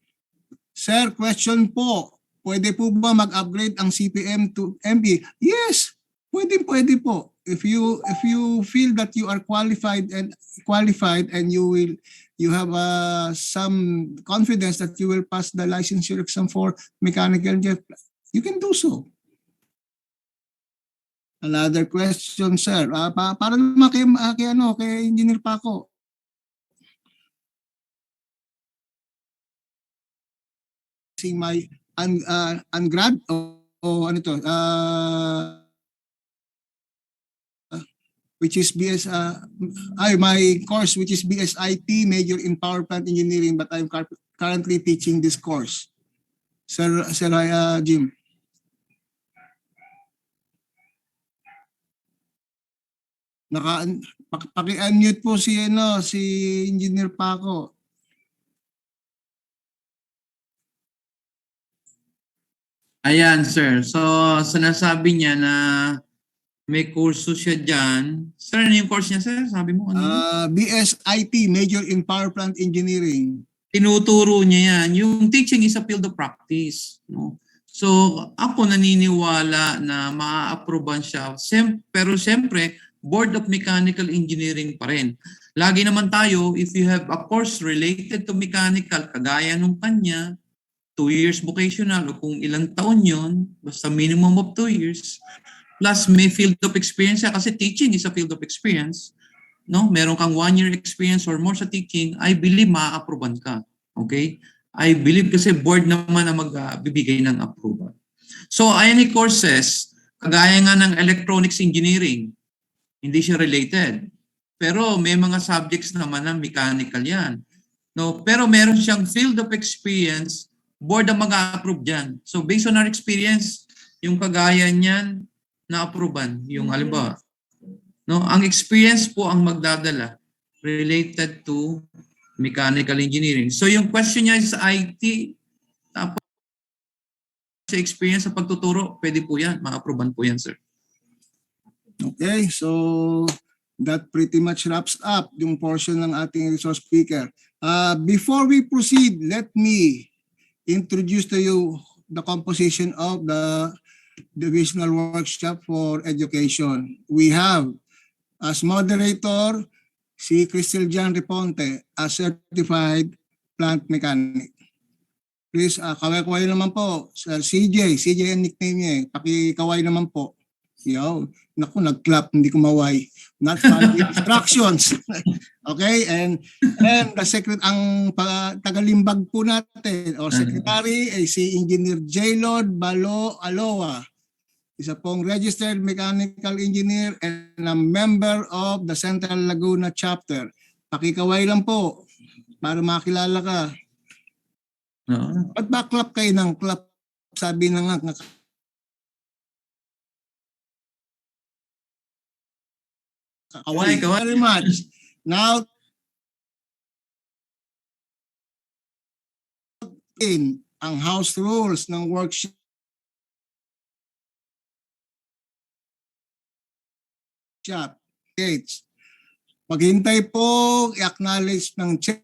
Sir, question po. Pwede po ba mag-upgrade ang CPM to MP? Yes, pwede po. if you feel that you are qualified and you have some confidence that you will pass the licensure exam for mechanical engineer, you can do so. Another question, sir. Para naman kay Engineer Paco. Seeing my ungrad o ano to, which is my course which is BSIT, major in power plant engineering, but I'm currently teaching this course. Sir Jim. Paki-unmute po si Engineer Paco. Ayan, sir. So, sinasabi niya na may kurso siya dyan. Sir, ano yung course niya, sir? Sabi mo, ano yun? BSIT, major in power plant engineering. Tinuturo niya yan. Yung teaching is a field of practice. No? So, ako naniniwala na maa-approvean siya. Pero siyempre, Board of Mechanical Engineering pa rin. Lagi naman tayo, if you have a course related to mechanical, kagaya nung kanya, 2 years vocational o kung ilang taon yon, basta minimum of 2 years, plus may field of experience siya kasi teaching is a field of experience. No, meron kang 1 year experience or more sa teaching, I believe maa-approvean ka. Okay? I believe kasi board naman ang magbibigay ng approval. So, any courses, kagaya nga ng electronics engineering, hindi siya related. Pero may mga subjects naman na mechanical yan. No, pero meron siyang field of experience, board ang mag-approve dyan. So, based on our experience, yung kagaya niyan, na-approvean. Yung halimbawa, no, ang experience po ang magdadala related to mechanical engineering. So yung question niya is IT, tapos sa experience sa pagtuturo, pwede po yan, ma-approvean po yan, sir. Okay, so that pretty much wraps up yung portion ng ating resource speaker. Before we proceed, let me introduce to you the composition of the Divisional Workshop for Education. We have as moderator si Cristel Jan Riponte, a certified plant mechanic. Please, kaway-kaway naman po. Sir CJ ang nickname niya eh. Pakikaway naman po. Yo, naku, nag-clap, hindi ko maway. Not following instructions. Okay, and the ang tagalimbag po natin or secretary ay si Engineer J. Lord Balo Aloa. Isa pong registered mechanical engineer and a member of the Central Laguna chapter. Pakikaway lang po para makilala ka. Ba't ba clap kayo ng clap? Sabi na nga. Kaway. Very much. Now, in ang house rules ng workshop. Gates. Maghintay po, i-acknowledge ng chair.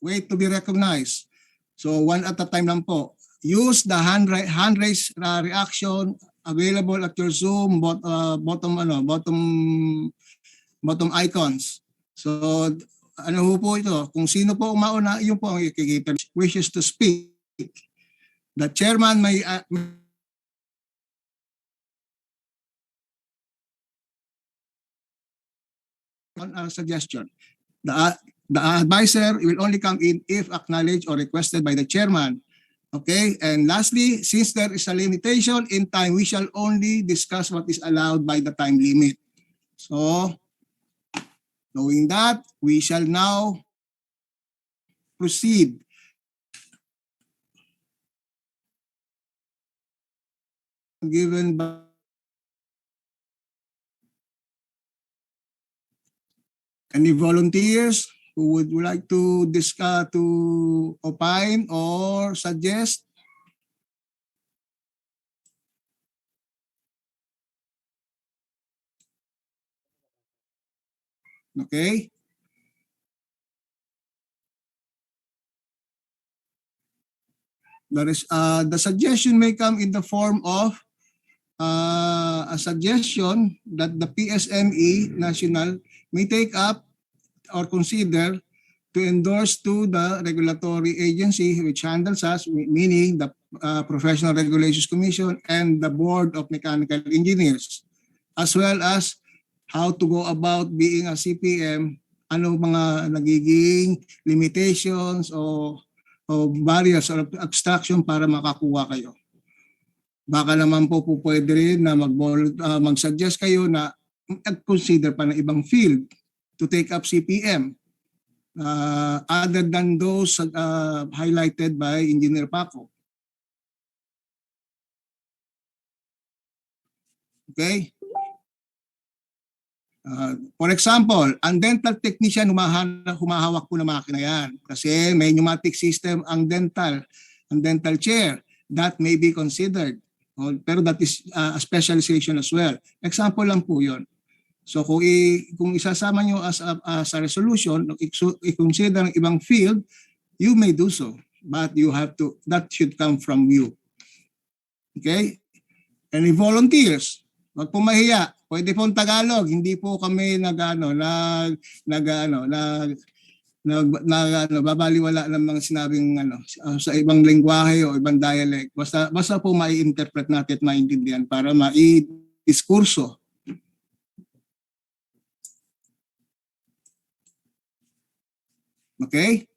Wait to be recognized. So one at a time lang po. Use the hand raise reaction available at your Zoom bottom icons. So ano po ito? Kung sino po umauna, yun po ang ikikita. Wishes to speak. The chairman may suggestion. The advisor will only come in if acknowledged or requested by the chairman. Okay, and lastly, since there is a limitation in time, we shall only discuss what is allowed by the time limit. So, knowing that, we shall now proceed. Given by any volunteers who would like to discuss, to opine or suggest? Okay. The suggestion may come in the form of a suggestion that the PSME National may take up or consider to endorse to the regulatory agency which handles us, meaning the Professional Regulations Commission and the Board of Mechanical Engineers, as well as how to go about being a CPM, ano mga nagiging limitations o barriers or obstruction para makakuha kayo. Baka naman po pwede rin na mag-suggest kayo na consider pa ng ibang field to take up CPM other than those highlighted by Engineer Paco. Okay? For example, ang dental technician, humahawak po ng makina yan. Kasi may pneumatic system ang dental chair. That may be considered. Pero that is a specialization as well. Example lang po yun. So kung isasama nyo as a resolution, i-consider ang ibang field, you may do so. But you have to, that should come from you. Okay? Any volunteers? Wag po mahiya. Pwede pong Tagalog, hindi po kami babaliwala ng mga sinabing sa ibang lengguwahe o ibang dialect. Basta po mai-interpret natin at maintindihan para mai-diskurso. Okay?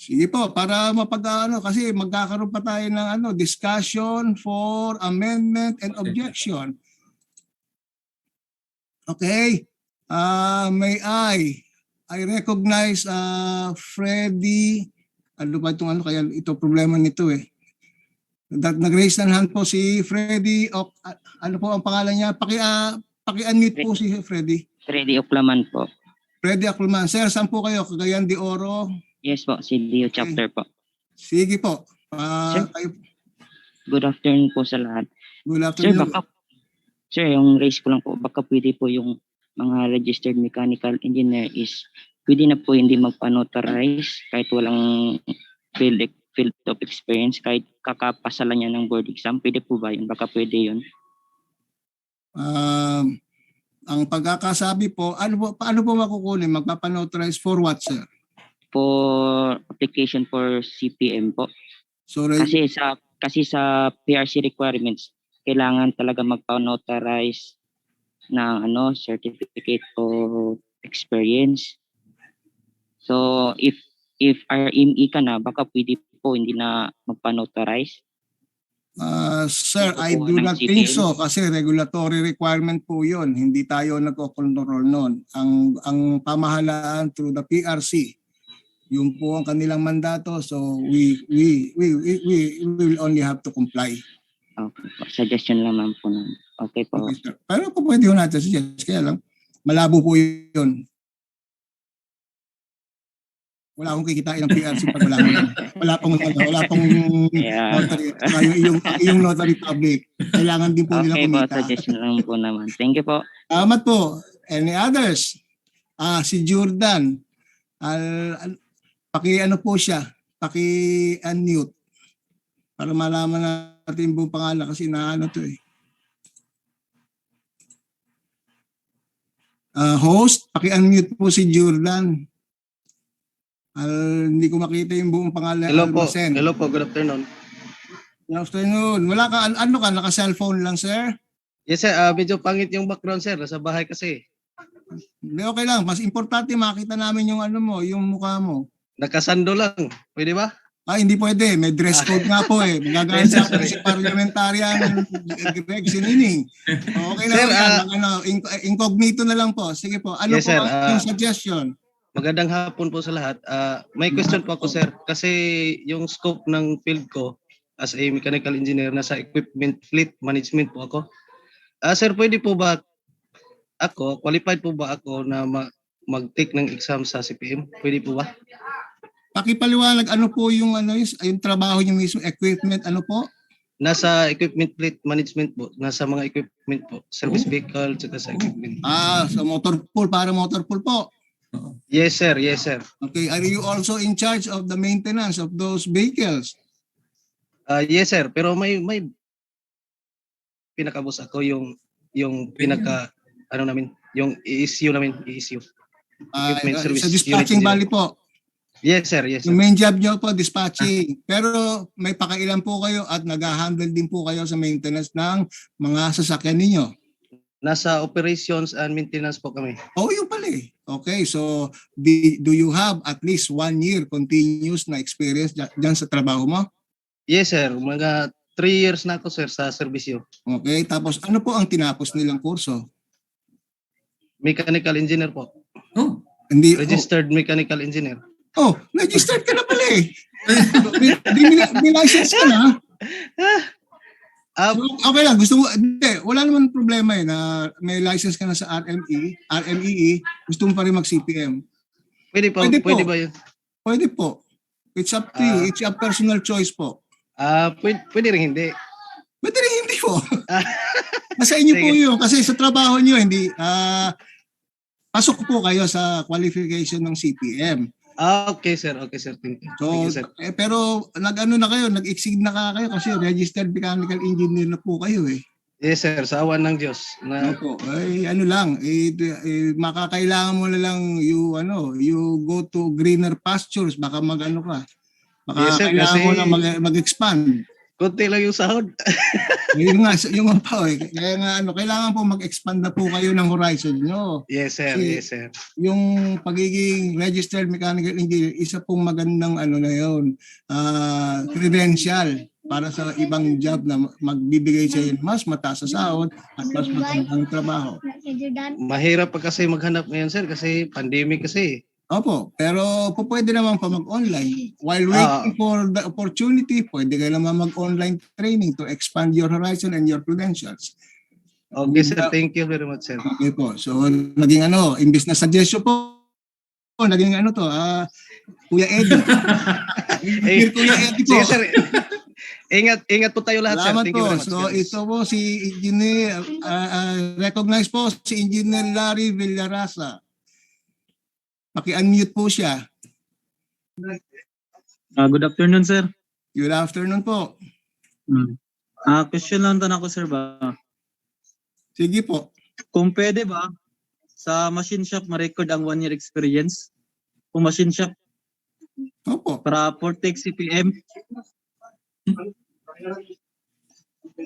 Sige po, para kasi magkakaroon pa tayo ng discussion for amendment and objection. Okay? May I recognize Freddy. Ano ba itong kaya ito problema nito eh. Nag-raise ng hand po si Freddy. Ano po ang pangalan niya? Paki-unmute po si Freddy. Freddy Oclaman po. Freddy Oclaman. Sir, saan po kayo? Cagayan de Oro? Yes po, CDO chapter po. Sige po. Sir, good afternoon po sa lahat. Good afternoon. Sir, yung raise ko lang po, baka pwede po yung mga registered mechanical engineer is pwede na po hindi magpa-notarize kahit walang field of experience, kahit kakapasalan niya ng board exam. Pwede po ba yun? Baka pwede yun. Ang pagkakasabi po, paano po makukunin? Magpapa-notarize for what, sir? For application for CPM po. So, kasi sa PRC requirements, kailangan talaga magpa-notarize ng certificate of experience. So if RME ka na, baka pwede po hindi na magpa-notarize. Sir, I do not think so kasi regulatory requirement po 'yon. Hindi tayo nagko-control noon. Ang pamahalaan through the PRC. Yun po ang kanilang mandato, so we will only have to comply. Okay po. Suggestion lang po naman. Okay po. Okay, sir. Pero po pwede ho natin suggest. Kaya lang, malabo po yun. Wala akong kikitain ng PRC pag wala pong notary. Yung notary public. Kailangan din po nila kumita. Okay po, suggestion lang po naman. Thank you po. Salamat po. Any others? Si Jordan. Po siya. Paki-unmute. Para malaman natin yung buong pangalan kasi to eh. Host, paki-unmute po si Jordan. Hindi ko makita yung buong pangalan. Hello po. Hello po, good afternoon. Good afternoon. Wala ka, naka-cellphone lang, sir? Yes sir, medyo pangit yung background sir, nasa bahay kasi. Hindi, okay lang. Mas importante makita namin yung yung mukha mo. Nakasando lang, pwede ba? Hindi pwede. May dress code nga po eh. Magagaan sa akin si parliamentarian Greg Sinining. Okay lang. Sir, incognito na lang po. Sige po. Ano yes, po sir, yung suggestion? Magandang hapon po sa lahat. May question po ako sir. Kasi yung scope ng field ko as a mechanical engineer, nasa equipment fleet management po ako. Sir, pwede po ba qualified po ba ako na mag-take ng exam sa CPM? Pwede po ba? Pakipaliwanag, ano po yung yung trabaho niyo mismo, equipment, ano po? Nasa equipment fleet management po. Nasa mga equipment po. Service vehicle, tsaka sa equipment. So motor pool, para motor pool po. Yes, sir. Yes, sir. Okay, are you also in charge of the maintenance of those vehicles? Yes, sir. Pero may pinaka-boss ako yung pinaka ano namin, yung ECU namin, ECU. Equipment Service Sa Unit dispatching Engineer. bali po. Yes, sir. Yes, sir. Yung main job nyo po, dispatching. Pero may pakailan po kayo at nag-handle din po kayo sa maintenance ng mga sasakyan ninyo. Nasa operations and maintenance po kami. Oh, yun pala eh. Okay, so do you have at least 1 year continuous na experience dyan sa trabaho mo? Yes, sir. Mga 3 years na ako, sir, sa serbisyo. Okay, tapos ano po ang tinapos nilang kurso? Mechanical engineer po. Oh, Hindi, Registered mechanical engineer. registered ka na pala eh. May license ka na. So, okay lang, gusto mo, hindi, wala naman problema eh na may license ka na sa RMEE, gusto mo pa rin mag-CPM. Pwede po. Pwede po. Pwede ba yun? Pwede po. It's up to you. It's your personal choice po. Pwede rin hindi. Pwede rin hindi po. Nasa inyo po yun. Kasi sa trabaho nyo, hindi, pasok po kayo sa qualification ng CPM. Okay, sir. Okay, sir. Thank you. So, Thank you, sir. pero nag-ano na kayo, nag-exceed na kayo kasi registered mechanical engineer na po kayo eh. Yes, sir. Sa awan ng Diyos. Opo, ay ano lang, makakailangan mo na lang you go to greener pastures, baka mag-ano ka. Baka Yes, sir, kailangan kasi- mo na mag-expand. Kunti lang yung sahod. Yun nga, yung pa eh. Kaya nga kailangan po mag-expand na po kayo ng horizon nyo. Yes, sir. Kasi- Yes, sir. Yung pagiging registered mechanical engineer, isa pong magandang credential para sa ibang job na magbibigay sa iyo mas mataas sa sahod at mas magandang trabaho. Mahirap pa kasi maghanap ngayon, sir, kasi pandemic kasi. Opo, pero pwede naman pa mag-online. While waiting for the opportunity, pwede ka naman mag-online training to expand your horizon and your credentials. Okay, sir. Thank you very much, sir. Okay po. So, naging imbis na suggestion po, naging Kuya Eddie. Eh, Kuya Eddie po. sige, sir. Ingat po tayo lahat, sir. Salamat Thank you po. very much. So, guys. ito po si Engineer, recognize po si Engineer Larry Villarasa. Paki-unmute po siya. Good afternoon, sir. Good afternoon po. Question lang tanong ko, sir ba? Sige po. Kung pwede ba, sa machine shop ma-record ang 1 year experience? Kung machine shop, Opo. para for take CPM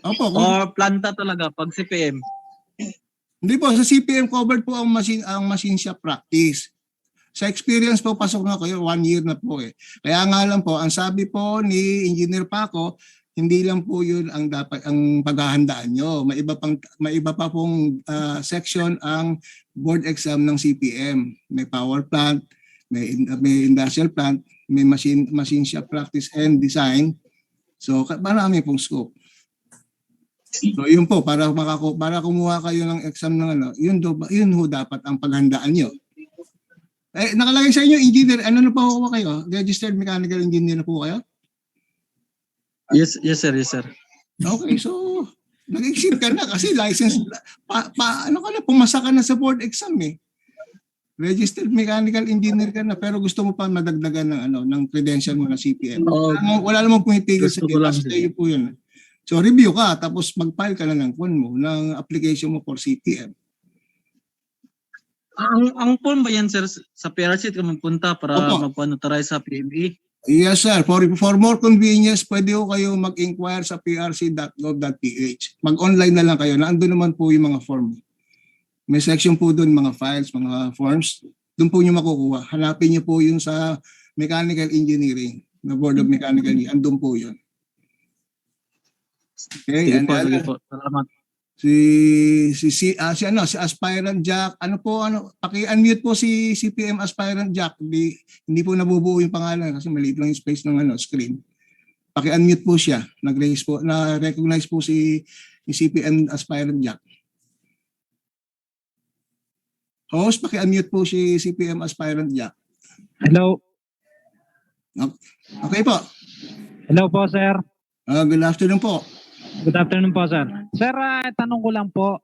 Opo. or planta talaga pag CPM? Hindi po, sa CPM covered po ang machine shop practice. Sa experience po, pasok na kayo, 1 year na po eh. Kaya nga lang po, ang sabi po ni Engineer Paco, hindi lang po yun ang dapat ang paghahandaan nyo. May iba pa pong section ang board exam ng CPM. May power plant, may industrial plant, may machine shop practice and design. So marami pong scope. So yun po, para kumuha kayo ng exam ng yun ho dapat ang paghandaan nyo. Nakalagay sa inyo, engineer, ano na po kayo? Registered mechanical engineer na po kayo? Yes, sir. Yes, sir. Okay, so nag-exceed ka na kasi license, pumasa ka na sa board exam eh. Registered mechanical engineer ka na pero gusto mo pa madagdagan ng credential mo na CPM. Wala namang pumitigil sa Gusto ko lang, kasi po yun. So review ka tapos mag-file ka na ng application mo for CPM. Ang form ba yan, sir, sa PRC ka magpunta para Opo. magpa-notarize sa PME? Yes sir, for more convenience, pwede ko kayo mag-inquire sa prc.gov.ph. Mag-online na lang kayo, naandun naman po yung mga form. May section po doon, mga files, mga forms. Doon po nyo makukuha. Hanapin nyo po yun sa Mechanical Engineering, na Board of Mechanical Engineering. Andun po yun. Okay, Sige po. Salamat. si Aspirant Jack, paki-unmute po si CPM Aspirant Jack. Hindi po nabubuo yung pangalan kasi maliit lang yung space ng screen. Paki-unmute po siya. Na-recognize po si CPM Aspirant Jack. Host, paki-unmute po si CPM Aspirant Jack. Hello. Okay po. Hello po, sir. Good afternoon po. Good afternoon po, sir. Sir, tanong ko lang po.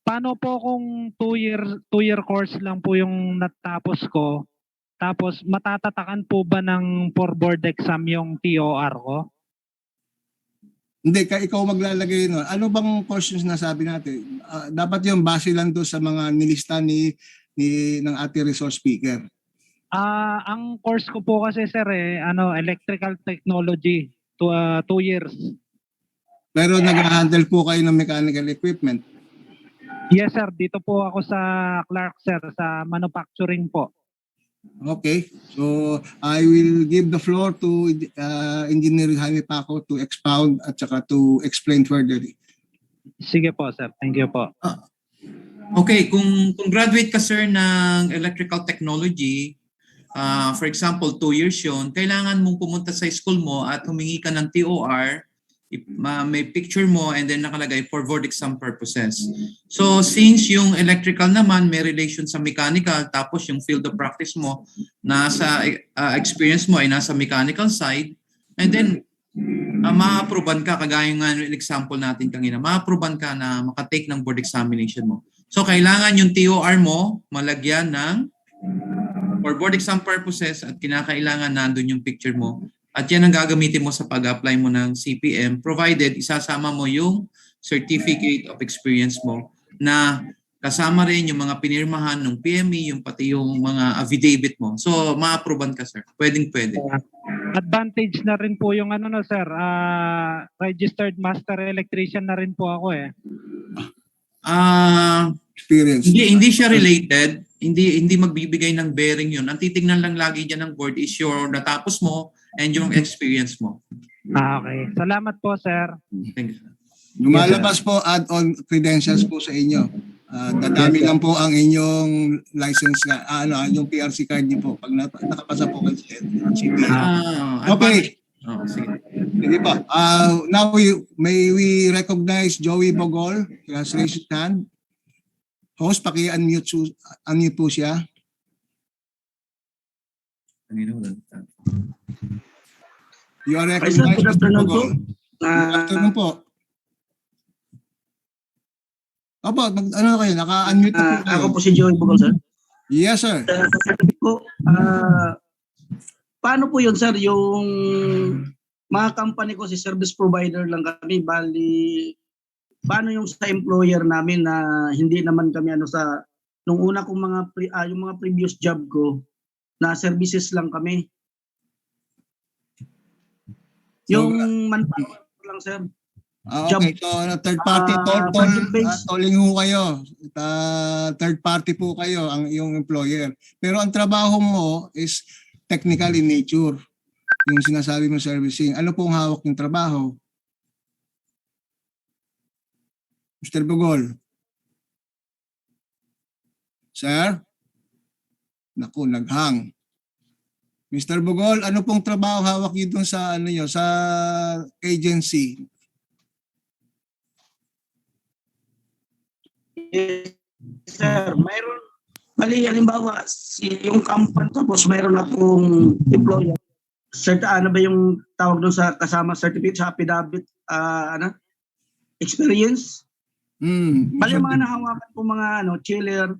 paano po kung 2-year course lang po yung natapos ko, tapos matatatakan po ba ng for board exam yung TOR ko? Hindi, ikaw maglalagay nun. Ano bang course yung sinasabi natin? Dapat yung base lang doon sa mga nilista ng ating resource speaker. Ang course ko po kasi sir electrical technology, 2 years. Pero nag-handle po kayo ng mechanical equipment. Yes sir, dito po ako sa Clark sir, sa manufacturing po. Okay. So, I will give the floor to Engineer Jaime Paco to expound at saka to explain further. Sige po sir, thank you po. Okay, kung graduate ka sir ng electrical technology, for example, 2 years yun, kailangan mong pumunta sa school mo at humingi ka ng TOR, may picture mo and then nakalagay for board exam purposes. So since yung electrical naman may relation sa mechanical, tapos yung field of practice mo, nasa experience mo ay nasa mechanical side, and then ma-approvean ka, kagaya nga ng example natin kanina, ma-approvean ka na makatake ng board examination mo. So kailangan yung TOR mo malagyan ng for board exam purposes at kinakailangan nandun yung picture mo. At yan ang gagamitin mo sa pag-apply mo ng CPM provided isasama mo yung certificate of experience mo na kasama rin yung mga pinirmahan ng PME, yung pati yung mga affidavit mo. So ma-approvean ka sir. Pwedeng-pwede. Advantage na rin po yung sir, registered master electrician na rin po ako eh. Experience. Hindi siya related, hindi magbibigay ng bearing yun. Ang titingnan lang lagi diyan ng board is your natapos mo and yung experience mo. Okay. Salamat po sir. Thank you. Lumalabas po add-on credentials po sa inyo. Dadami lang po ang inyong license yung PRC card niyo po pag nakapasa po kayo sa CPM. Okay. Sige. Sige po. Now may we recognize Joey Bogol. He has raised his hand. Host, unmute po siya. You are recognized, Mr. Bogol. Good afternoon po. Opo, kayo? Naka-unmute na po kayo. Ako po si Joey Bogol, sir. Yes, sir. Paano po yun, sir? Yung mga company ko, si service provider lang kami, bali, paano yung sa employer namin na hindi naman kami nung una kong yung mga previous job ko, na services lang kami. Yung manpower lang, sir. Okay, so third party tolling ho kayo. Third party po kayo ang iyong employer. Pero ang trabaho mo is technical in nature. Yung sinasabi mo servicing. Ano pong hawak ng trabaho? Mr. Bogol. Sir? Naku, naghang. Mr. Bogol, ano pong trabaho hawak niyo dun sa sa agency? Yes, sir, mayroon, bali, halimbawa, yung company tapos mayroon akong employer. Ano ba yung tawag doon sa kasama certificate sa affidavit, experience? Bali, mga nahawakan po mga chiller.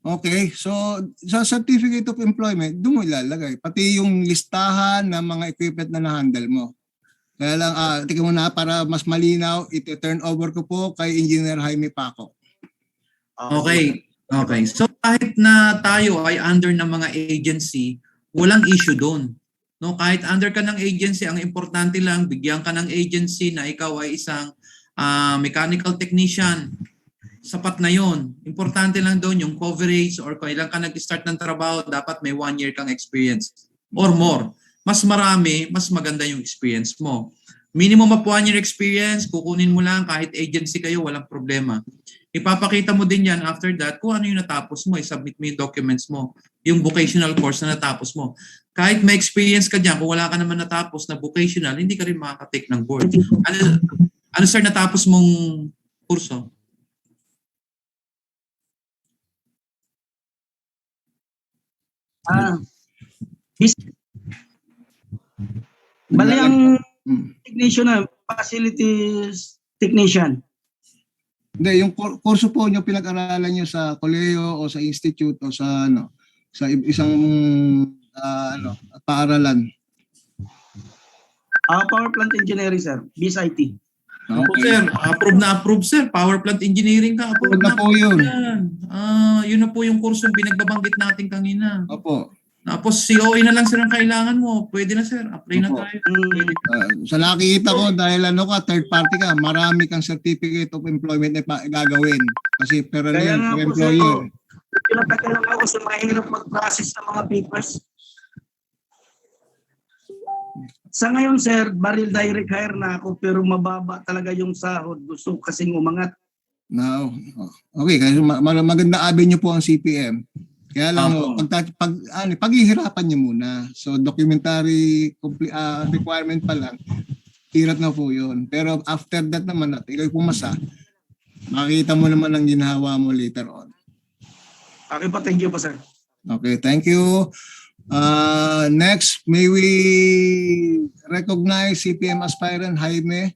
Okay, so sa certificate of employment, doon mo ilalagay. Pati yung listahan ng mga equipment na na-handle mo. Kaya lang, tingnan mo na para mas malinaw, iti-turn over ko po kay Engineer Jaime Paco. Okay. So kahit na tayo ay under ng mga agency, walang issue doon. No, kahit under ka ng agency, ang importante lang bigyan ka ng agency na ikaw ay isang mechanical technician. Sapat na 'yon. Importante lang doon yung coverage or kailan ka nag-start ng trabaho, dapat may 1 year kang experience or more. Mas marami, mas maganda yung experience mo. Minimum of 1 year experience, kukunin mo lang kahit agency kayo, walang problema. Ipapakita mo din yan after that kung ano yung natapos mo, i-submit mo yung documents mo, yung vocational course na natapos mo. Kahit may experience ka dyan, kung wala ka naman natapos na vocational, hindi ka rin makaka-take ng board. Ano sir natapos mong kurso? Bali ang technician na facilities technician. Hindi, yung kurso po nyo pinag-aralan nyo sa kolehiyo o sa institute o sa sa isang paaralan. Power plant engineering, sir. BSIT. Opo, sir. Approve, sir. Power plant engineering ka. Approve na po yun. Yan. Yun na po yung kursong binagbabanggit natin kanina. Opo. Tapos COE na lang, sir, ang kailangan mo. Pwede na, sir. Apply na Opo. tayo. Mm, Sa nakikita ko, dahil third party ka, marami kang certificate of employment na gagawin. Kasi pero Kaya yan, nga per po, employer. pinatagal lang ako sa mahirap mag-process ng mga papers. Sa ngayon, sir, baril direct hire na ako pero mababa talaga yung sahod. Gusto ko kasing umangat. Now, okay, kasi maganda avenue po ang CPM. Kaya lang, paghihirapan niyo muna. So, documentary requirement pa lang, tirat na po yun. Pero after that naman, at ikaw pumasa, makikita mo naman ang ginawa mo later on. Okay po, thank you po, sir. Okay, thank you. Next, may we recognize CPM aspirant Jaime.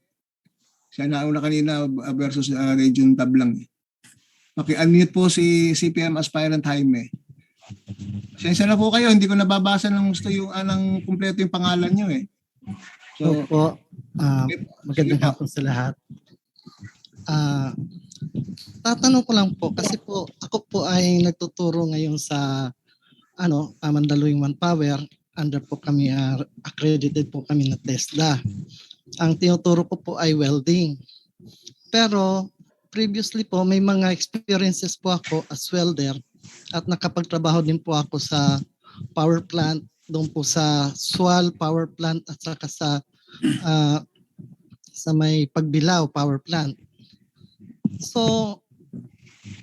Siya nauna kanina versus Region Tablang. Okay, unmute po si CPM aspirant Jaime. Sensya na po kayo, hindi ko nababasa ng gusto yung anang kumpleto yung pangalan nyo eh. So, po, magandang sige po. hapon sa lahat. Tatanong ko lang po kasi po ako po ay nagtuturo ngayon sa Mandaluyong Manpower. Under po kami, accredited po kami na TESDA. Ang tinuturo ko po ay welding. Pero previously po may mga experiences po ako as welder at nakapagtrabaho din po ako sa power plant, doon po sa Sual power plant at saka sa may Pagbilao power plant. So,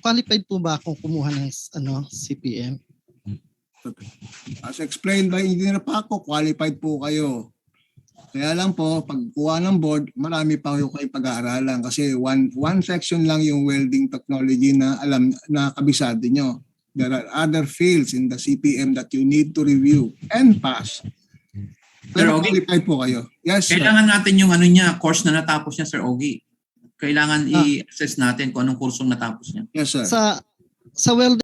qualified po ba akong kumuha ng CPM? As explained by Engineer Paco, qualified po kayo. Kaya lang po, pagkuha ng board, marami pa kayo pag-aaralan kasi one section lang yung welding technology na na kabisado nyo. There are other fields in the CPM that you need to review and pass. Pero Sir Ogie, qualified po kayo. Yes, sir. kailangan natin yung course na natapos niya, Sir Ogie. Kailangan i-assess natin kung anong kursong natapos niya. Yes, sir. Sa welding